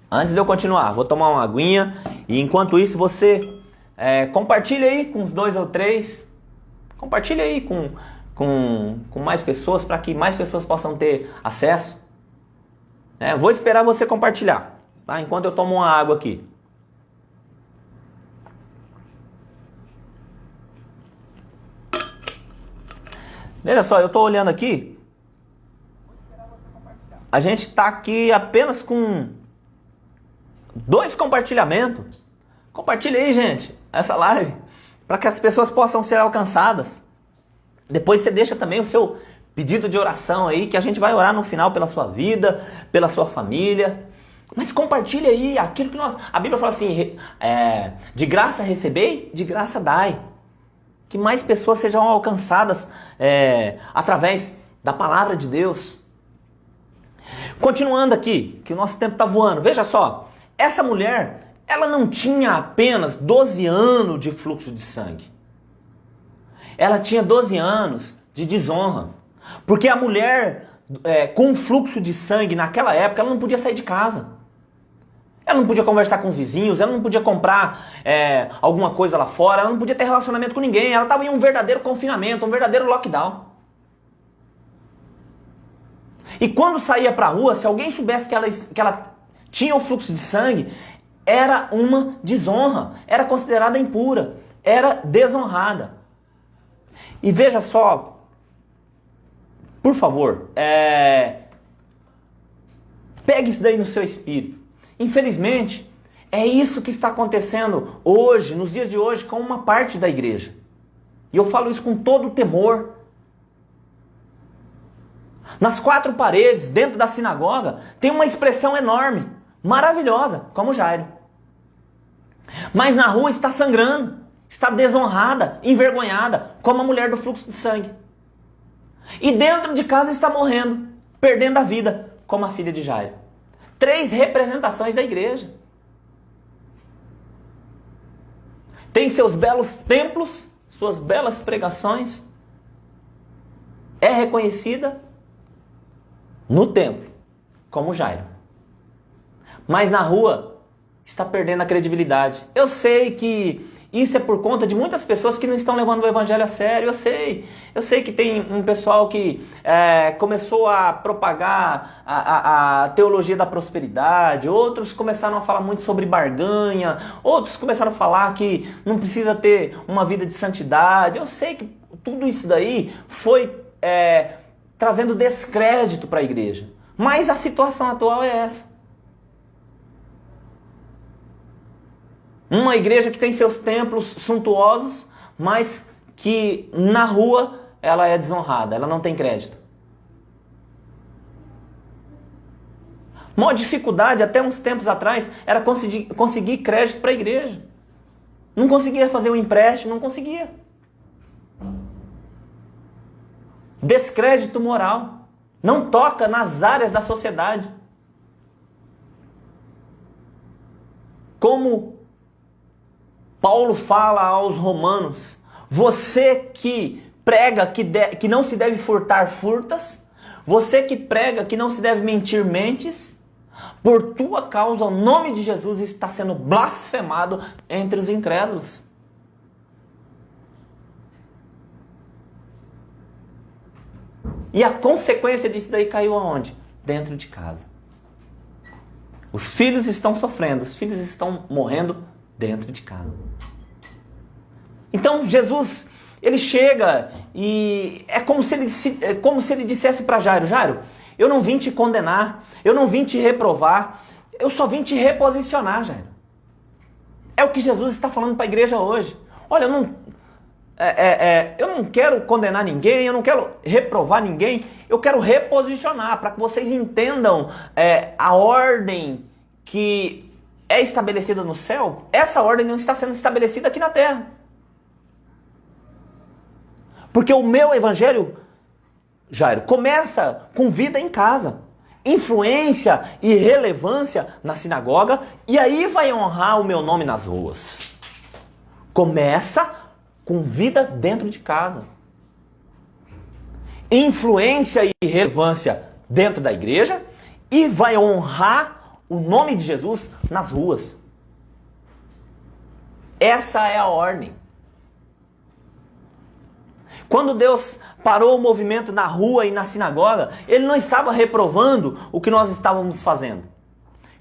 antes de eu continuar, vou tomar uma aguinha e enquanto isso você... compartilha aí com uns 2 ou 3. Compartilha aí com mais pessoas para que mais pessoas possam ter acesso. Vou esperar você compartilhar, tá? Enquanto eu tomo uma água aqui. Veja só, eu estou olhando aqui. A gente está aqui apenas com 2 compartilhamentos. Compartilha aí, gente, essa live, para que as pessoas possam ser alcançadas. Depois você deixa também o seu pedido de oração aí, que a gente vai orar no final pela sua vida, pela sua família. Mas compartilha aí aquilo que a Bíblia fala assim, de graça recebei, de graça dai. Que mais pessoas sejam alcançadas através da palavra de Deus. Continuando aqui, que o nosso tempo está voando. Veja só, essa mulher... ela não tinha apenas 12 anos de fluxo de sangue. Ela tinha 12 anos de desonra. Porque a mulher com fluxo de sangue naquela época, ela não podia sair de casa. Ela não podia conversar com os vizinhos, ela não podia comprar alguma coisa lá fora, ela não podia ter relacionamento com ninguém. Ela estava em um verdadeiro confinamento, um verdadeiro lockdown. E quando saía para a rua, se alguém soubesse que ela tinha o fluxo de sangue... era uma desonra, era considerada impura, era desonrada. E veja só, por favor, pegue isso daí no seu espírito. Infelizmente, é isso que está acontecendo hoje, nos dias de hoje, com uma parte da igreja. E eu falo isso com todo o temor. Nas 4 paredes, dentro da sinagoga, tem uma expressão enorme, maravilhosa, como Jairo. Mas na rua está sangrando, está desonrada, envergonhada, como a mulher do fluxo de sangue. E dentro de casa está morrendo, perdendo a vida, como a filha de Jairo. 3 representações da igreja. Tem seus belos templos, suas belas pregações. É reconhecida no templo, como Jairo. Mas na rua está perdendo a credibilidade. Eu sei que isso é por conta de muitas pessoas que não estão levando o evangelho a sério. Eu sei que tem um pessoal que começou a propagar a teologia da prosperidade. Outros começaram a falar muito sobre barganha. Outros começaram a falar que não precisa ter uma vida de santidade. Eu sei que tudo isso daí foi trazendo descrédito para a igreja. Mas a situação atual é essa. Uma igreja que tem seus templos suntuosos, mas que na rua ela é desonrada, ela não tem crédito. Uma dificuldade até uns tempos atrás era conseguir crédito para a igreja. Não conseguia fazer um empréstimo, não conseguia. Descrédito moral. Não toca nas áreas da sociedade. Como Paulo fala aos romanos, você que prega que não se deve furtar, furtas. Você que prega que não se deve mentir, mentes. Por tua causa, o nome de Jesus está sendo blasfemado entre os incrédulos. E a consequência disso daí caiu aonde? Dentro de casa. Os filhos estão sofrendo, os filhos estão morrendo dentro de casa. Então Jesus, ele chega e é como se ele dissesse para Jairo: Jairo, eu não vim te condenar, eu não vim te reprovar, eu só vim te reposicionar, Jairo. É o que Jesus está falando para a igreja hoje. Olha, eu não quero condenar ninguém, eu não quero reprovar ninguém, eu quero reposicionar para que vocês entendam a ordem que é estabelecida no céu. Essa ordem não está sendo estabelecida aqui na terra. Porque o meu evangelho, Jairo, começa com vida em casa, influência e relevância na sinagoga, e aí vai honrar o meu nome nas ruas. Começa com vida dentro de casa. Influência e relevância dentro da igreja, e vai honrar o nome de Jesus nas ruas. Essa é a ordem. Quando Deus parou o movimento na rua e na sinagoga, Ele não estava reprovando o que nós estávamos fazendo.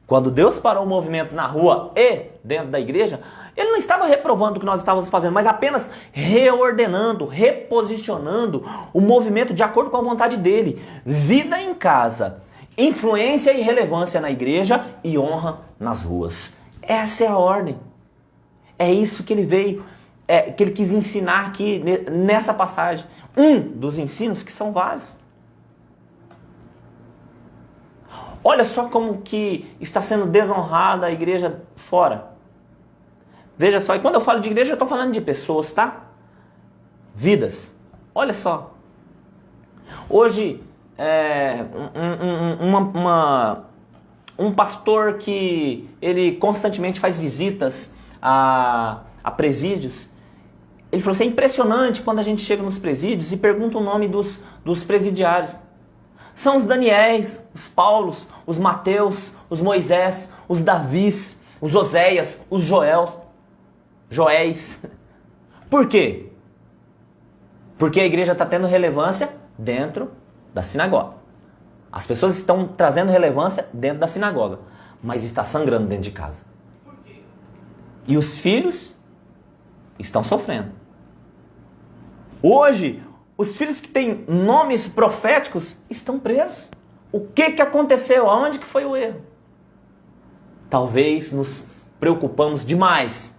Quando Deus parou o movimento na rua e dentro da igreja, Ele não estava reprovando o que nós estávamos fazendo, mas apenas reordenando, reposicionando o movimento de acordo com a vontade dEle. Vida em casa, influência e relevância na igreja e honra nas ruas. Essa é a ordem. É isso que Ele veio, que Ele quis ensinar aqui nessa passagem. Um dos ensinos que são vários. Olha só como que está sendo desonrada a igreja fora. Veja só, e quando eu falo de igreja, eu estou falando de pessoas, tá? Vidas. Olha só. Hoje, um pastor que ele constantemente faz visitas a presídios, ele falou assim: é impressionante quando a gente chega nos presídios e pergunta o nome dos presidiários. São os Daniéis, os Paulos, os Mateus, os Moisés, os Davis, os Oséias, os Joéis. Por quê? Porque a igreja está tendo relevância dentro da sinagoga. As pessoas estão trazendo relevância dentro da sinagoga, mas está sangrando dentro de casa. Por quê? E os filhos estão sofrendo. Hoje, os filhos que têm nomes proféticos estão presos. O que aconteceu? Aonde que foi o erro? Talvez nos preocupamos demais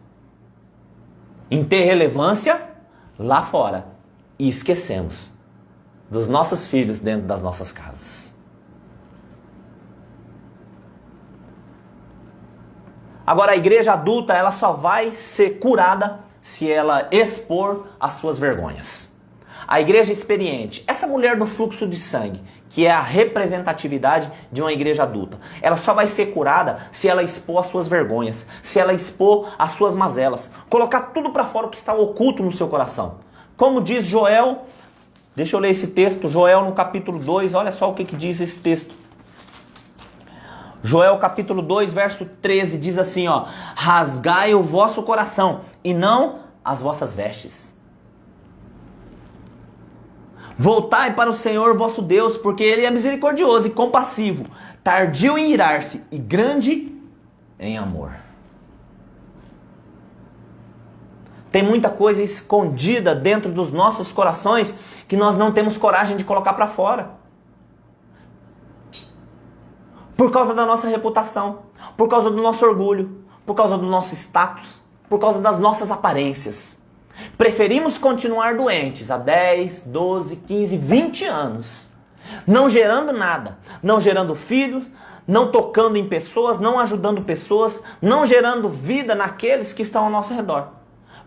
em ter relevância lá fora e esquecemos dos nossos filhos dentro das nossas casas. Agora, a igreja adulta, ela só vai ser curada se ela expor as suas vergonhas. A igreja experiente, essa mulher do fluxo de sangue, que é a representatividade de uma igreja adulta, ela só vai ser curada se ela expor as suas vergonhas, se ela expor as suas mazelas, colocar tudo para fora o que está oculto no seu coração. Como diz Joel, deixa eu ler esse texto, Joel no capítulo 2, olha só o que diz esse texto. Joel capítulo 2, verso 13, diz assim, ó: rasgai o vosso coração e não as vossas vestes. Voltai para o Senhor vosso Deus, porque Ele é misericordioso e compassivo, tardio em irar-se e grande em amor. Tem muita coisa escondida dentro dos nossos corações que nós não temos coragem de colocar para fora. Por causa da nossa reputação, por causa do nosso orgulho, por causa do nosso status, por causa das nossas aparências. Preferimos continuar doentes há 10, 12, 15, 20 anos, não gerando nada, não gerando filhos, não tocando em pessoas, não ajudando pessoas, não gerando vida naqueles que estão ao nosso redor.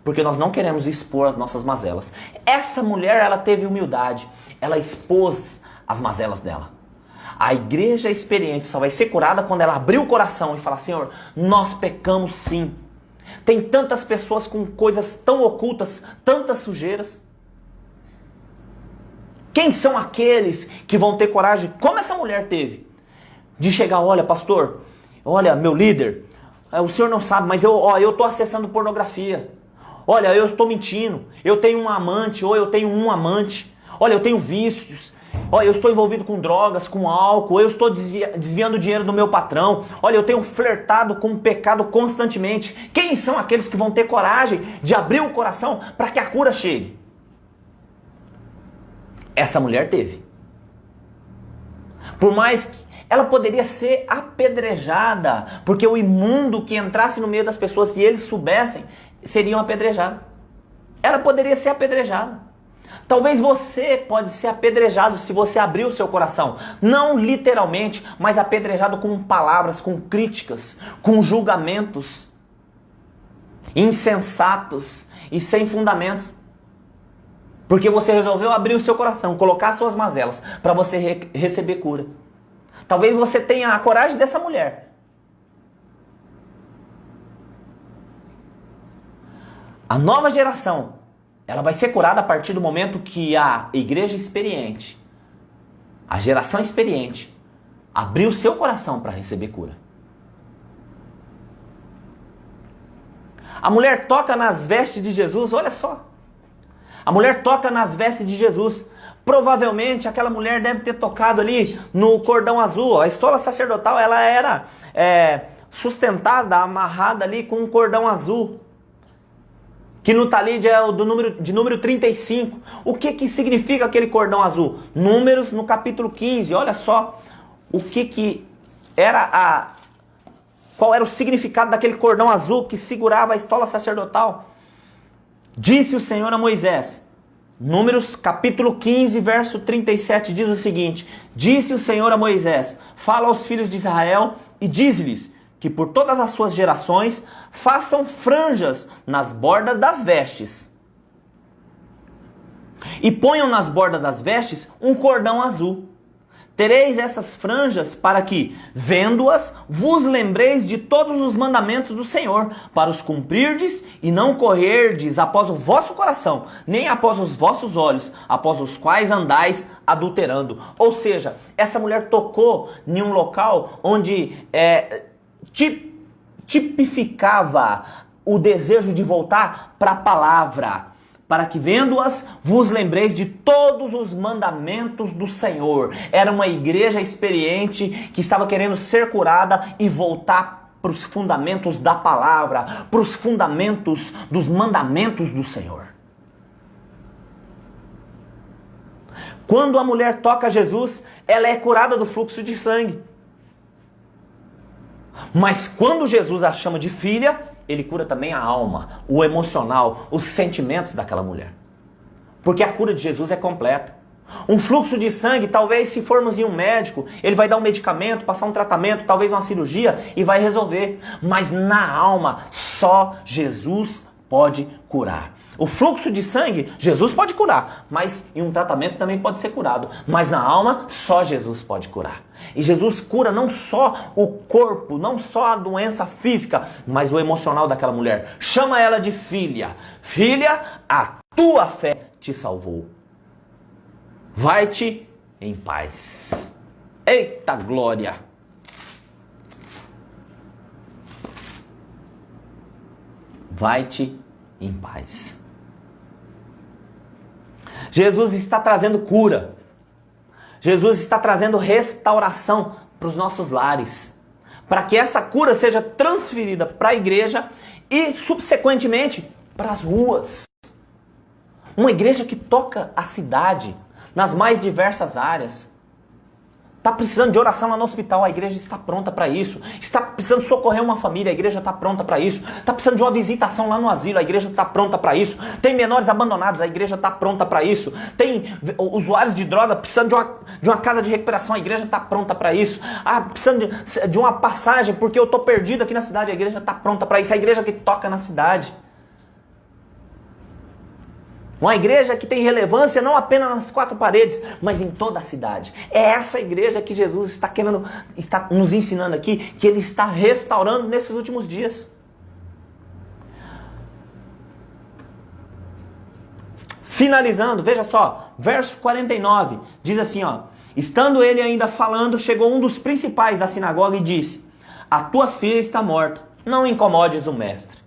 Porque nós não queremos expor as nossas mazelas. Essa mulher, ela teve humildade, ela expôs as mazelas dela. A igreja experiente só vai ser curada quando ela abrir o coração e falar: Senhor, nós pecamos sim. Tem tantas pessoas com coisas tão ocultas, tantas sujeiras. Quem são aqueles que vão ter coragem, como essa mulher teve, de chegar: olha, pastor, olha, meu líder, o senhor não sabe, mas eu estou acessando pornografia. Olha, eu estou mentindo, eu tenho um amante, ou eu tenho um amante. Olha, eu tenho vícios. Olha, eu estou envolvido com drogas, com álcool, eu estou desviando dinheiro do meu patrão. Olha, eu tenho flertado com o pecado constantemente. Quem são aqueles que vão ter coragem de abrir o coração para que a cura chegue? Essa mulher teve. Por mais que ela poderia ser apedrejada, porque o imundo que entrasse no meio das pessoas, se eles soubessem, seriam apedrejados. Ela poderia ser apedrejada. Talvez você pode ser apedrejado se você abrir o seu coração. Não literalmente, mas apedrejado com palavras, com críticas, com julgamentos insensatos e sem fundamentos. Porque você resolveu abrir o seu coração, colocar suas mazelas para você receber cura. Talvez você tenha a coragem dessa mulher. A nova geração, ela vai ser curada a partir do momento que a igreja experiente, a geração experiente, abrir o seu coração para receber cura. A mulher toca nas vestes de Jesus, olha só. A mulher toca nas vestes de Jesus. Provavelmente aquela mulher deve ter tocado ali no cordão azul. A estola sacerdotal, ela era sustentada, amarrada ali com um cordão azul, que no Talide é o de número 35. O que significa aquele cordão azul? Números no capítulo 15, olha só qual era o significado daquele cordão azul que segurava a estola sacerdotal. Disse o Senhor a Moisés, Números capítulo 15, verso 37, diz o seguinte: disse o Senhor a Moisés, fala aos filhos de Israel e diz-lhes que por todas as suas gerações façam franjas nas bordas das vestes. E ponham nas bordas das vestes um cordão azul. Tereis essas franjas para que, vendo-as, vos lembreis de todos os mandamentos do Senhor, para os cumprirdes e não correrdes após o vosso coração, nem após os vossos olhos, após os quais andais adulterando. Ou seja, essa mulher tocou em um local onde tipificava o desejo de voltar para a palavra, para que vendo-as vos lembreis de todos os mandamentos do Senhor. Era uma igreja experiente que estava querendo ser curada e voltar para os fundamentos da palavra, para os fundamentos dos mandamentos do Senhor. Quando a mulher toca Jesus, ela é curada do fluxo de sangue. Mas quando Jesus a chama de filha, ele cura também a alma, o emocional, os sentimentos daquela mulher. Porque a cura de Jesus é completa. Um fluxo de sangue, talvez se formos em um médico, ele vai dar um medicamento, passar um tratamento, talvez uma cirurgia e vai resolver. Mas na alma, só Jesus pode curar. O fluxo de sangue, Jesus pode curar, mas em um tratamento também pode ser curado. Mas na alma, só Jesus pode curar. E Jesus cura não só o corpo, não só a doença física, mas o emocional daquela mulher. Chama ela de filha. Filha, a tua fé te salvou. Vai-te em paz. Eita glória! Vai-te em paz. Jesus está trazendo cura. Jesus está trazendo restauração para os nossos lares. Para que essa cura seja transferida para a igreja e, subsequentemente, para as ruas. Uma igreja que toca a cidade nas mais diversas áreas. Está precisando de oração lá no hospital, a igreja está pronta para isso. Está precisando socorrer uma família, a igreja está pronta para isso. Está precisando de uma visitação lá no asilo, a igreja está pronta para isso. Tem menores abandonados, a igreja está pronta para isso. Tem usuários de droga precisando de uma casa de recuperação, a igreja está pronta para isso. Precisando de uma passagem porque eu estou perdido aqui na cidade, a igreja está pronta para isso. A igreja que toca na cidade. Uma igreja que tem relevância não apenas nas quatro paredes, mas em toda a cidade. É essa igreja que Jesus está nos ensinando aqui, que Ele está restaurando nesses últimos dias. Finalizando, veja só, verso 49, diz assim, ó: estando ele ainda falando, chegou um dos principais da sinagoga e disse: a tua filha está morta, não incomodes o mestre.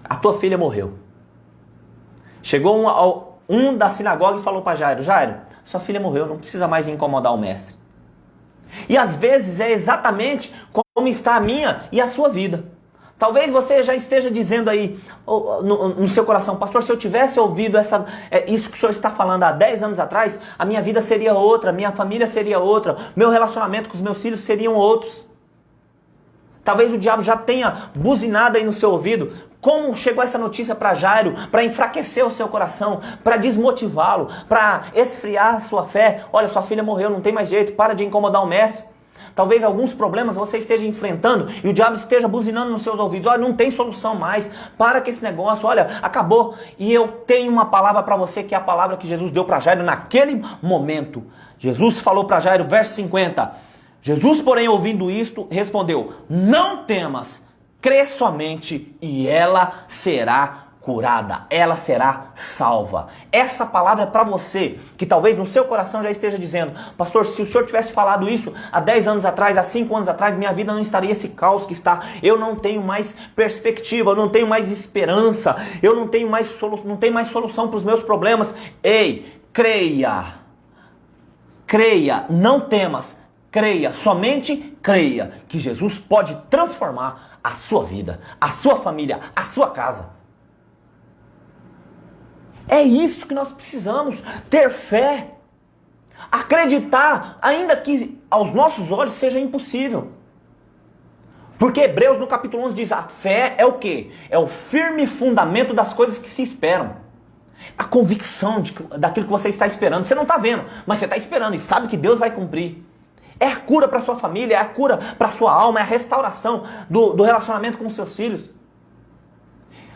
A tua filha morreu. Chegou um da sinagoga e falou para Jairo: Jairo, sua filha morreu, não precisa mais incomodar o mestre. E às vezes é exatamente como está a minha e a sua vida. Talvez você já esteja dizendo aí no seu coração: pastor, se eu tivesse ouvido isso que o senhor está falando há 10 anos atrás, a minha vida seria outra, a minha família seria outra, meu relacionamento com os meus filhos seriam outros. Talvez o diabo já tenha buzinado aí no seu ouvido. Como chegou essa notícia para Jairo, para enfraquecer o seu coração, para desmotivá-lo, para esfriar a sua fé. Olha, sua filha morreu, não tem mais jeito, para de incomodar o mestre. Talvez alguns problemas você esteja enfrentando e o diabo esteja buzinando nos seus ouvidos. Olha, não tem solução mais, para com esse negócio, olha, acabou. E eu tenho uma palavra para você, que é a palavra que Jesus deu para Jairo naquele momento. Jesus falou para Jairo, verso 50. Jesus, porém, ouvindo isto, respondeu: não temas, crê somente e ela será curada, ela será salva. Essa palavra é para você, que talvez no seu coração já esteja dizendo: pastor, se o senhor tivesse falado isso há 10 anos atrás, há 5 anos atrás, minha vida não estaria esse caos que está. Eu não tenho mais perspectiva, eu não tenho mais esperança, eu não tenho mais solução para os meus problemas. Ei, creia, não temas, creia, somente creia que Jesus pode transformar a sua vida, a sua família, a sua casa. É isso que nós precisamos, ter fé, acreditar, ainda que aos nossos olhos seja impossível. Porque Hebreus no capítulo 11 diz: a fé é o quê? É o firme fundamento das coisas que se esperam. A convicção daquilo que você está esperando. Você não está vendo, mas você está esperando e sabe que Deus vai cumprir. É a cura para sua família, é a cura para sua alma, é a restauração do relacionamento com os seus filhos.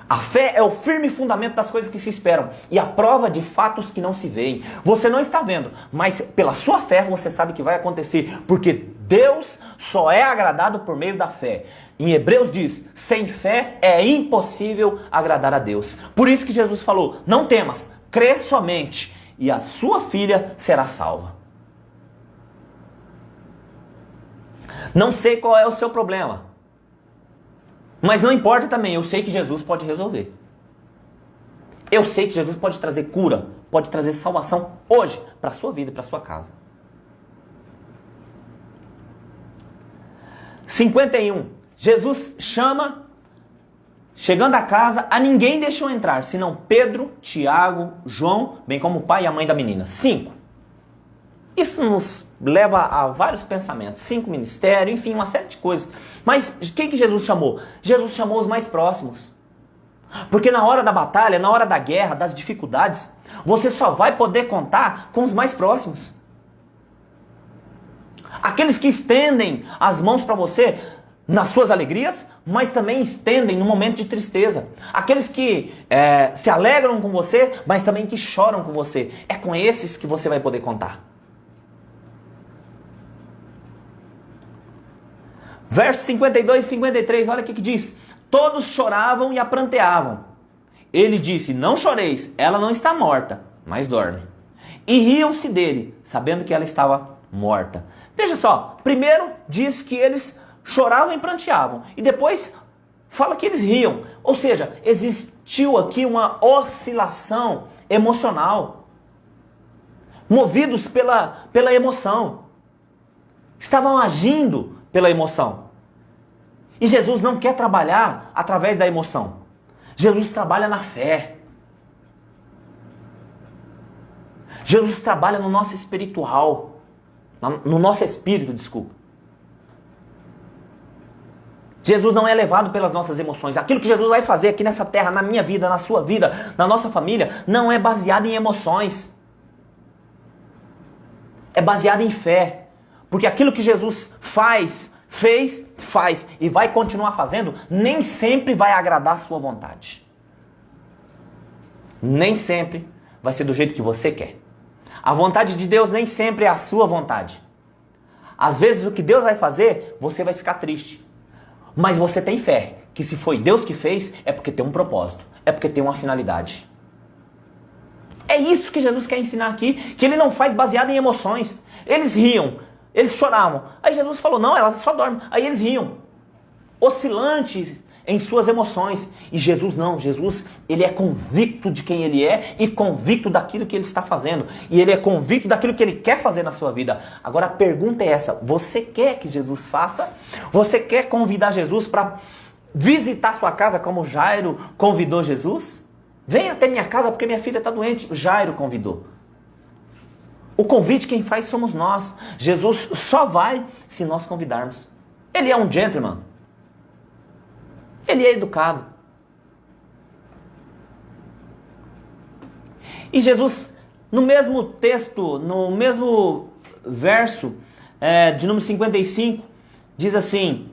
A fé é o firme fundamento das coisas que se esperam e a prova de fatos que não se veem. Você não está vendo, mas pela sua fé você sabe que vai acontecer, porque Deus só é agradado por meio da fé. Em Hebreus diz: sem fé é impossível agradar a Deus. Por isso que Jesus falou: não temas, crê somente e a sua filha será salva. Não sei qual é o seu problema, mas não importa também, eu sei que Jesus pode resolver. Eu sei que Jesus pode trazer cura, pode trazer salvação hoje para a sua vida e para a sua casa. 51. Jesus chama, chegando a casa, a ninguém deixou entrar, senão Pedro, Tiago, João, bem como o pai e a mãe da menina. 5. Isso nos leva a vários pensamentos, 5 ministérios, enfim, uma série de coisas. Mas quem que Jesus chamou? Jesus chamou os mais próximos. Porque na hora da batalha, na hora da guerra, das dificuldades, você só vai poder contar com os mais próximos. Aqueles que estendem as mãos para você nas suas alegrias, mas também estendem no momento de tristeza. Aqueles que se alegram com você, mas também que choram com você. É com esses que você vai poder contar. Versos 52 e 53, olha o que diz. Todos choravam e a pranteavam. Ele disse: não choreis, ela não está morta, mas dorme. E riam-se dele, sabendo que ela estava morta. Veja só, primeiro diz que eles choravam e pranteavam. E depois fala que eles riam. Ou seja, existiu aqui uma oscilação emocional. Movidos pela emoção. Estavam agindo pela emoção. E Jesus não quer trabalhar através da emoção. Jesus trabalha na fé. Jesus trabalha no nosso espiritual, no nosso espírito, desculpa. Jesus não é levado pelas nossas emoções. Aquilo que Jesus vai fazer aqui nessa terra, na minha vida, na sua vida, na nossa família, não é baseado em emoções. É baseado em fé. Porque aquilo que Jesus faz e vai continuar fazendo, nem sempre vai agradar a sua vontade. Nem sempre vai ser do jeito que você quer. A vontade de Deus nem sempre é a sua vontade. Às vezes o que Deus vai fazer, você vai ficar triste. Mas você tem fé que se foi Deus que fez, é porque tem um propósito, é porque tem uma finalidade. É isso que Jesus quer ensinar aqui, que ele não faz baseado em emoções. Eles riam, eles choravam. Aí Jesus falou, não, elas só dormem. Aí eles riam, oscilantes em suas emoções. E Jesus não, Jesus, ele é convicto de quem ele é e convicto daquilo que ele está fazendo. E ele é convicto daquilo que ele quer fazer na sua vida. Agora a pergunta é essa, você quer que Jesus faça? Você quer convidar Jesus para visitar sua casa como Jairo convidou Jesus? Vem até minha casa porque minha filha está doente. Jairo convidou. O convite quem faz somos nós. Jesus só vai se nós convidarmos. Ele é um gentleman. Ele é educado. E Jesus, no mesmo texto, no mesmo verso de número 55, diz assim,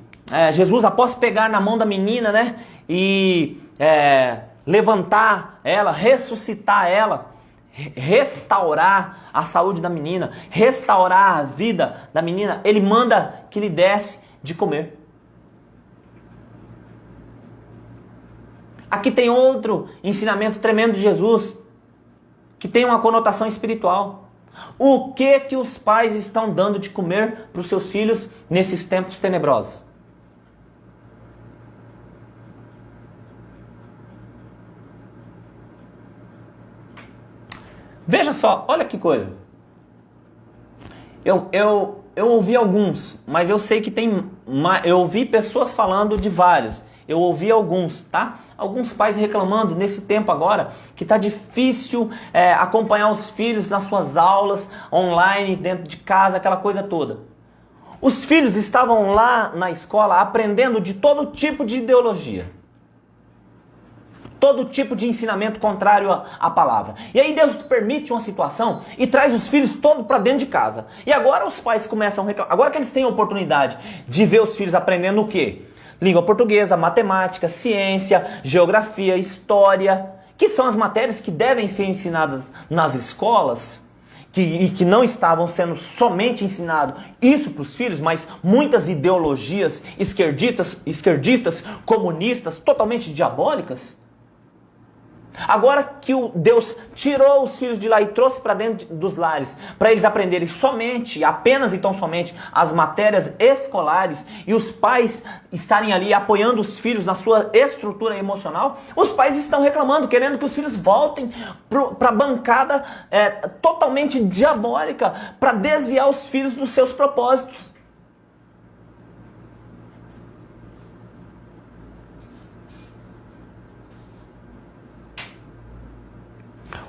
Jesus, após pegar na mão da menina, né, e levantar ela, ressuscitar ela, restaurar a saúde da menina, restaurar a vida da menina, ele manda que lhe desse de comer. Aqui tem outro ensinamento tremendo de Jesus, que tem uma conotação espiritual. O que os pais estão dando de comer para os seus filhos nesses tempos tenebrosos? Veja só, olha que coisa. Eu ouvi alguns, mas eu sei que tem... Eu ouvi pessoas falando de vários. Eu ouvi alguns, tá? Alguns pais reclamando nesse tempo agora que tá difícil acompanhar os filhos nas suas aulas online, dentro de casa, aquela coisa toda. Os filhos estavam lá na escola aprendendo de todo tipo de ideologia. Todo tipo de ensinamento contrário à palavra. E aí Deus permite uma situação e traz os filhos todos para dentro de casa. E agora os pais começam a reclamar. Agora que eles têm a oportunidade de ver os filhos aprendendo o quê? Língua portuguesa, matemática, ciência, geografia, história, que são as matérias que devem ser ensinadas nas escolas, e que não estavam sendo somente ensinado isso para os filhos, mas muitas ideologias esquerdistas, comunistas, totalmente diabólicas. Agora que Deus tirou os filhos de lá e trouxe para dentro dos lares, para eles aprenderem somente, apenas e tão somente, as matérias escolares, e os pais estarem ali apoiando os filhos na sua estrutura emocional, os pais estão reclamando, querendo que os filhos voltem para a bancada totalmente diabólica, para desviar os filhos dos seus propósitos.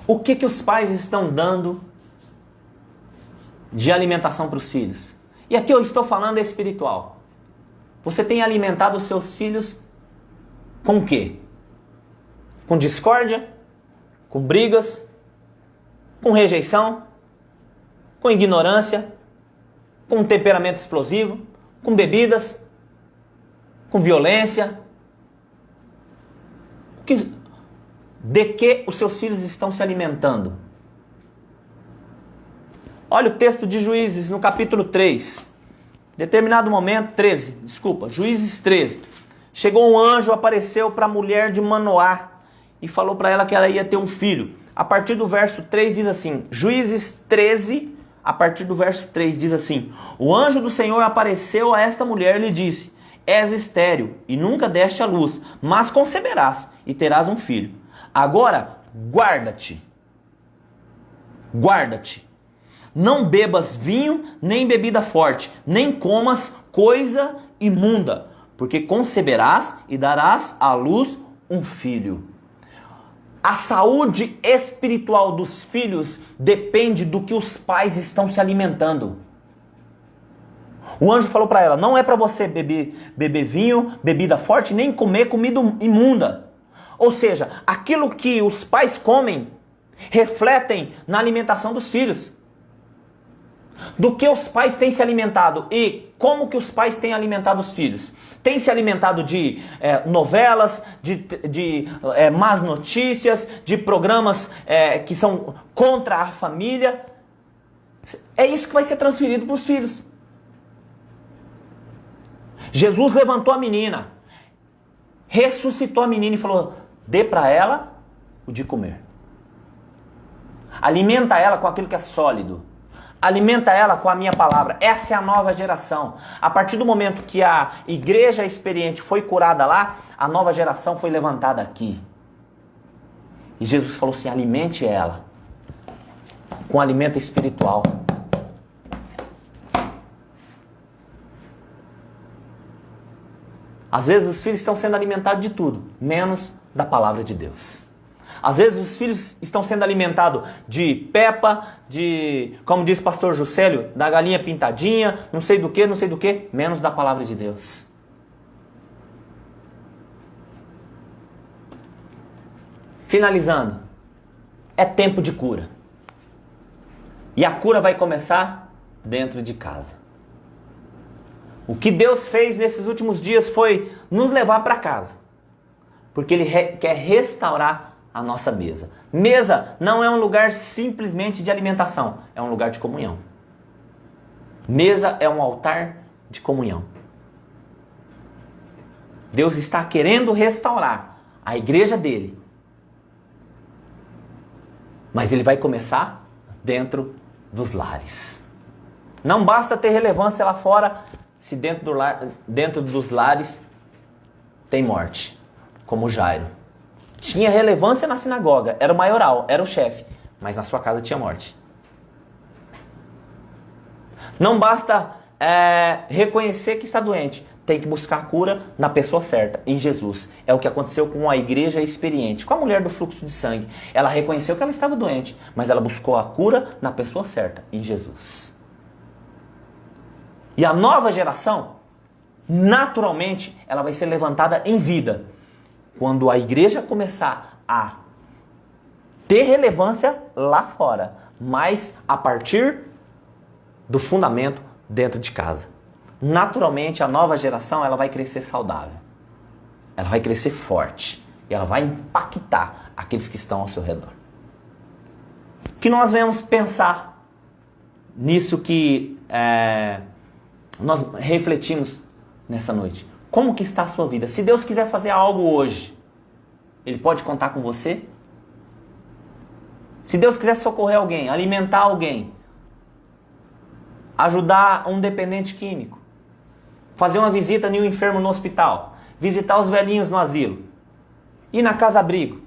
O que os pais estão dando de alimentação para os filhos? E aqui eu estou falando espiritual. Você tem alimentado os seus filhos com o quê? Com discórdia? Com brigas? Com rejeição? Com ignorância? Com temperamento explosivo? Com bebidas? Com violência? De que os seus filhos estão se alimentando? Olha o texto de Juízes no capítulo 3. Determinado momento, Juízes 13. Chegou um anjo, apareceu para a mulher de Manoá e falou para ela que ela ia ter um filho. A partir do verso 3 diz assim, Juízes 13, a partir do verso 3 diz assim, o anjo do Senhor apareceu a esta mulher e lhe disse, és estéril e nunca deste à luz, mas conceberás e terás um filho. Agora, guarda-te, não bebas vinho, nem bebida forte, nem comas coisa imunda, porque conceberás e darás à luz um filho. A saúde espiritual dos filhos depende do que os pais estão se alimentando. O anjo falou para ela, não é para você beber vinho, bebida forte, nem comer comida imunda. Ou seja, aquilo que os pais comem refletem na alimentação dos filhos. Do que os pais têm se alimentado e como que os pais têm alimentado os filhos? Tem se alimentado de novelas, de más notícias, de programas que são contra a família. É isso que vai ser transferido para os filhos. Jesus levantou a menina, ressuscitou a menina e falou, dê para ela o de comer. Alimenta ela com aquilo que é sólido. Alimenta ela com a minha palavra. Essa é a nova geração. A partir do momento que a igreja experiente foi curada lá, a nova geração foi levantada aqui. E Jesus falou assim, alimente ela com alimento espiritual. Às vezes os filhos estão sendo alimentados de tudo, menos da palavra de Deus. Às vezes os filhos estão sendo alimentados de pepa, como diz o pastor Juscelio, da galinha pintadinha, não sei do que, menos da palavra de Deus. Finalizando, é tempo de cura. E a cura vai começar dentro de casa. O que Deus fez nesses últimos dias foi nos levar para casa. Porque Ele quer restaurar a nossa mesa. Mesa não é um lugar simplesmente de alimentação, é um lugar de comunhão. Mesa é um altar de comunhão. Deus está querendo restaurar a igreja dele. Mas ele vai começar dentro dos lares. Não basta ter relevância lá fora se dentro dos lares tem morte, como Jairo. Tinha relevância na sinagoga, era o maioral, era o chefe, mas na sua casa tinha morte. Não basta reconhecer que está doente, tem que buscar a cura na pessoa certa, em Jesus. É o que aconteceu com a igreja experiente, com a mulher do fluxo de sangue. Ela reconheceu que ela estava doente, mas ela buscou a cura na pessoa certa, em Jesus. E a nova geração, naturalmente, ela vai ser levantada em vida. Quando a igreja começar a ter relevância lá fora, mas a partir do fundamento dentro de casa. Naturalmente, a nova geração ela vai crescer saudável. Ela vai crescer forte. E ela vai impactar aqueles que estão ao seu redor. Que nós venhamos pensar nisso que nós refletimos nessa noite. Como que está a sua vida? Se Deus quiser fazer algo hoje, Ele pode contar com você? Se Deus quiser socorrer alguém, alimentar alguém, ajudar um dependente químico, fazer uma visita em um enfermo no hospital, visitar os velhinhos no asilo, ir na casa-abrigo,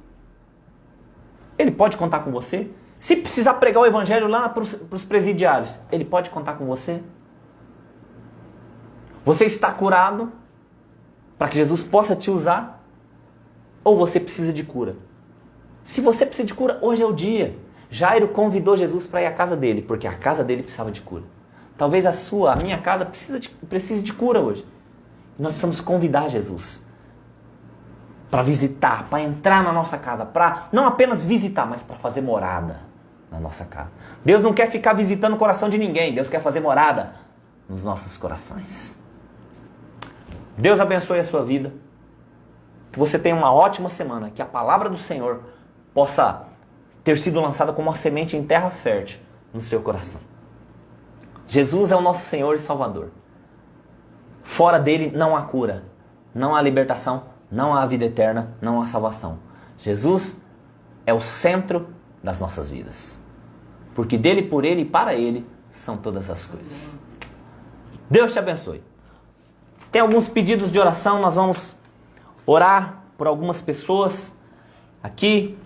Ele pode contar com você? Se precisar pregar o evangelho lá para os presidiários, Ele pode contar com você? Você está curado para que Jesus possa te usar? Ou você precisa de cura? Se você precisa de cura, hoje é o dia. Jairo convidou Jesus para ir à casa dele, porque a casa dele precisava de cura. Talvez a minha casa precise de cura hoje. E nós precisamos convidar Jesus para visitar, para entrar na nossa casa, para não apenas visitar, mas para fazer morada na nossa casa. Deus não quer ficar visitando o coração de ninguém, Deus quer fazer morada nos nossos corações. Deus abençoe a sua vida, que você tenha uma ótima semana, que a palavra do Senhor possa ter sido lançada como uma semente em terra fértil no seu coração. Jesus é o nosso Senhor e Salvador. Fora dele não há cura, não há libertação, não há vida eterna, não há salvação. Jesus é o centro das nossas vidas. Porque dele, por ele e para ele são todas as coisas. Deus te abençoe. Tem alguns pedidos de oração, nós vamos orar por algumas pessoas aqui.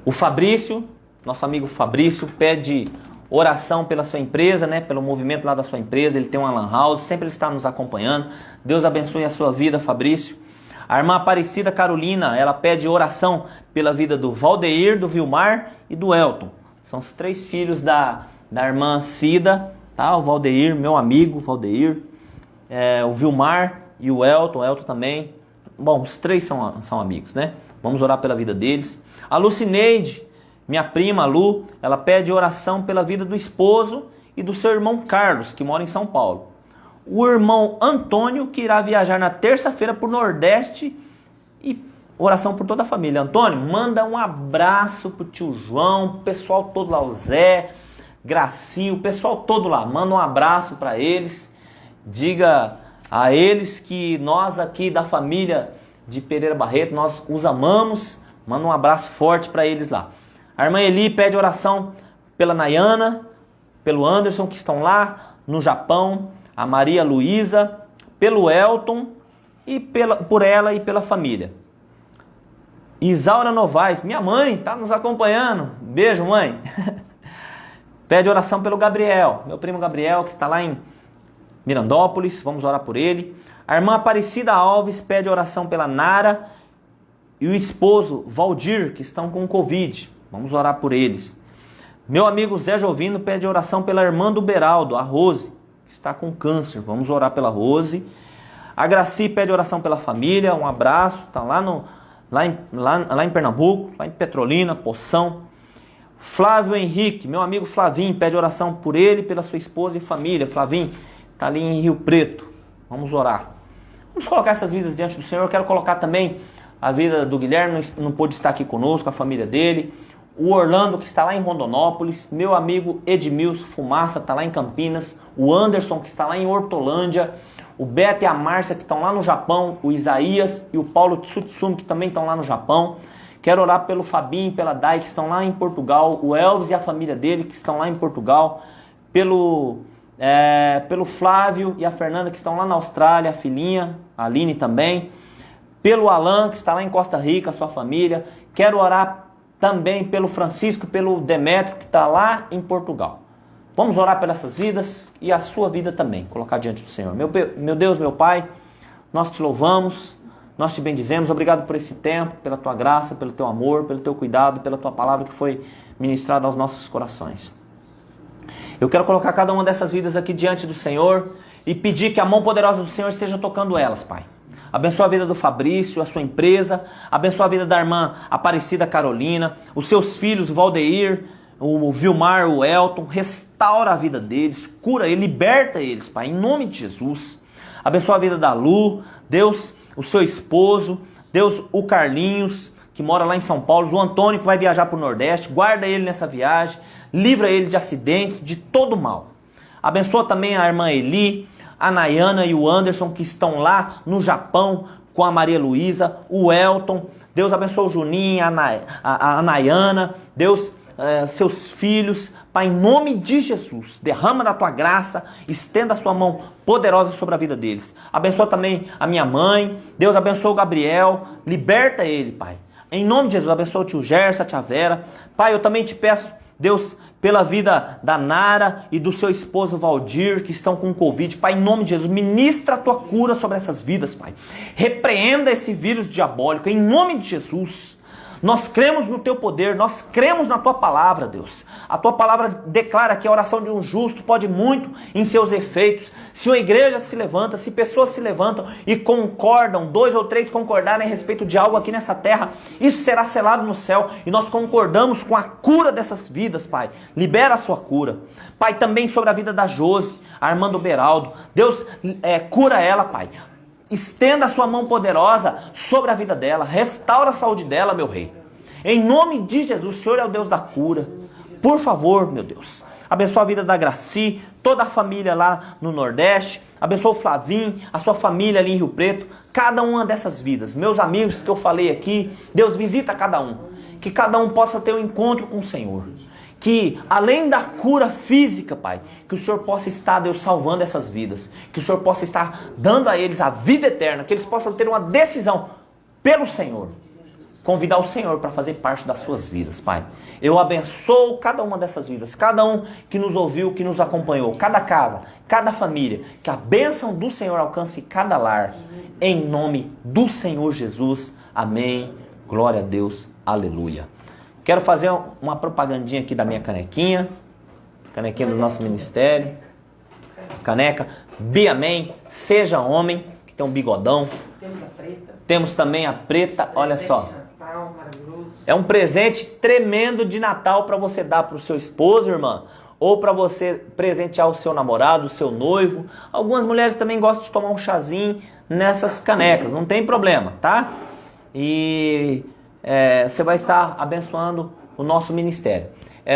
O Fabrício, nosso amigo Fabrício, pede oração pela sua empresa, né? Pelo movimento lá da sua empresa. Ele tem uma lan house, sempre ele está nos acompanhando. Deus abençoe a sua vida, Fabrício. A irmã Aparecida Carolina, ela pede oração pela vida do Valdeir, do Vilmar e do Elton. São os 3 filhos da irmã Cida, tá? O Valdeir, meu amigo Valdeir, o Vilmar e o Elton também. Bom, os 3 são amigos, né? Vamos orar pela vida deles. A Lucineide, minha prima Lu, ela pede oração pela vida do esposo e do seu irmão Carlos, que mora em São Paulo. O irmão Antônio, que irá viajar na terça-feira para o Nordeste, e oração por toda a família. Antônio, manda um abraço pro tio João, o pessoal todo lá, o Zé, Gracinho, o pessoal todo lá. Manda um abraço para eles. Diga a eles que nós aqui da família de Pereira Barreto, nós os amamos. Manda um abraço forte para eles lá. A irmã Eli pede oração pela Nayana, pelo Anderson, que estão lá no Japão. A Maria Luísa, pelo Elton, e por ela e pela família. Isaura Novaes, minha mãe, está nos acompanhando. Beijo, mãe. Pede oração pelo Gabriel, meu primo Gabriel, que está lá em Mirandópolis. Vamos orar por ele. A irmã Aparecida Alves pede oração pela Nara e o esposo Valdir, que estão com Covid. Vamos orar por eles. Meu amigo Zé Jovino pede oração pela irmã do Beraldo, a Rose, que está com câncer. Vamos orar pela Rose. A Graci pede oração pela família. Um abraço. Está lá em Pernambuco, lá em Petrolina, Poção. Flávio Henrique, meu amigo Flavinho, pede oração por ele, pela sua esposa e família. Flavinho está ali em Rio Preto. Vamos orar. Vamos colocar essas vidas diante do Senhor. Eu quero colocar também a vida do Guilherme, não pôde estar aqui conosco, a família dele. O Orlando, que está lá em Rondonópolis. Meu amigo Edmilson Fumaça, está lá em Campinas. O Anderson, que está lá em Hortolândia. O Beto e a Márcia, que estão lá no Japão. O Isaías e o Paulo Tsutsumi, que também estão lá no Japão. Quero orar pelo Fabinho e pela Dai, que estão lá em Portugal. O Elvis e a família dele, que estão lá em Portugal. Pelo Flávio e a Fernanda, que estão lá na Austrália. A filhinha, a Aline também. Pelo Alan, que está lá em Costa Rica, a sua família. Quero orar também pelo Francisco, pelo Demétrio, que está lá em Portugal. Vamos orar pelas essas vidas e a sua vida também, colocar diante do Senhor. Meu Deus, meu Pai, nós te louvamos, nós te bendizemos. Obrigado por esse tempo, pela tua graça, pelo teu amor, pelo teu cuidado, pela tua palavra que foi ministrada aos nossos corações. Eu quero colocar cada uma dessas vidas aqui diante do Senhor e pedir que a mão poderosa do Senhor esteja tocando elas, Pai. Abençoa a vida do Fabrício, a sua empresa. Abençoa a vida da irmã Aparecida Carolina, os seus filhos, o Valdeir, o Vilmar, o Elton. Restaura a vida deles, cura e liberta eles, Pai, em nome de Jesus. Abençoa a vida da Lu, Deus, o seu esposo, Deus, o Carlinhos, que mora lá em São Paulo, o Antônio, que vai viajar para o Nordeste. Guarda ele nessa viagem, livra ele de acidentes, de todo mal. Abençoa também a irmã Eli, a Nayana e o Anderson, que estão lá no Japão com a Maria Luísa, o Elton. Deus abençoe o Juninho, a Nayana. Deus, seus filhos. Pai, em nome de Jesus, derrama da tua graça, estenda a sua mão poderosa sobre a vida deles. Abençoa também a minha mãe. Deus abençoe o Gabriel. Liberta ele, Pai. Em nome de Jesus, abençoa o tio Gerson, a tia Vera. Pai, eu também te peço, Deus, pela vida da Nara e do seu esposo Valdir, que estão com Covid. Pai, em nome de Jesus, ministra a tua cura sobre essas vidas, Pai. Repreenda esse vírus diabólico, em nome de Jesus. Nós cremos no teu poder, nós cremos na tua palavra, Deus. A tua palavra declara que a oração de um justo pode muito em seus efeitos. Se uma igreja se levanta, se pessoas se levantam e concordam, 2 ou 3 concordarem a respeito de algo aqui nessa terra, isso será selado no céu. E nós concordamos com a cura dessas vidas, Pai. Libera a sua cura. Pai, também sobre a vida da Josi, a irmã do Beraldo. Deus, cura ela, Pai. Estenda a sua mão poderosa sobre a vida dela. Restaura a saúde dela, meu rei. Em nome de Jesus, o Senhor é o Deus da cura. Por favor, meu Deus. Abençoa a vida da Graci, toda a família lá no Nordeste. Abençoa o Flavinho, a sua família ali em Rio Preto. Cada uma dessas vidas. Meus amigos que eu falei aqui, Deus visita cada um. Que cada um possa ter um encontro com o Senhor. Que além da cura física, Pai, que o Senhor possa estar, Deus, salvando essas vidas. Que o Senhor possa estar dando a eles a vida eterna. Que eles possam ter uma decisão pelo Senhor. convidar o Senhor para fazer parte das suas vidas, Pai. Eu abençoo cada uma dessas vidas, cada um que nos ouviu, que nos acompanhou, cada casa, cada família, que a bênção do Senhor alcance cada lar, em nome do Senhor Jesus. Amém. Glória a Deus. Aleluia. Quero fazer uma propagandinha aqui da minha canequinha do nosso ministério. Caneca, Be Amém, Seja Homem, que tem um bigodão. Temos a preta. Temos também a preta, olha só. Natal, maravilhoso. É um presente tremendo de Natal para você dar para o seu esposo, irmã, ou para você presentear o seu namorado, o seu noivo. Algumas mulheres também gostam de tomar um chazinho nessas canecas, não tem problema, tá? E você vai estar abençoando o nosso ministério.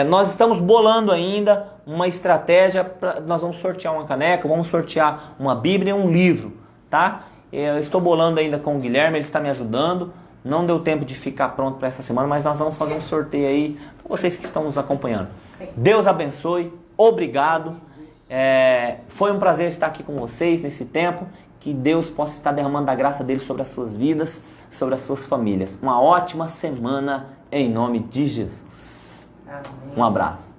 Nós estamos bolando ainda uma estratégia, nós vamos sortear uma caneca, vamos sortear uma Bíblia e um livro, tá? Eu estou bolando ainda com o Guilherme, ele está me ajudando. Não deu tempo de ficar pronto para essa semana, mas nós vamos fazer um sorteio aí para vocês que estão nos acompanhando. Deus abençoe, obrigado. Foi um prazer estar aqui com vocês nesse tempo. Que Deus possa estar derramando a graça dele sobre as suas vidas, sobre as suas famílias. Uma ótima semana em nome de Jesus. Amém. Um abraço.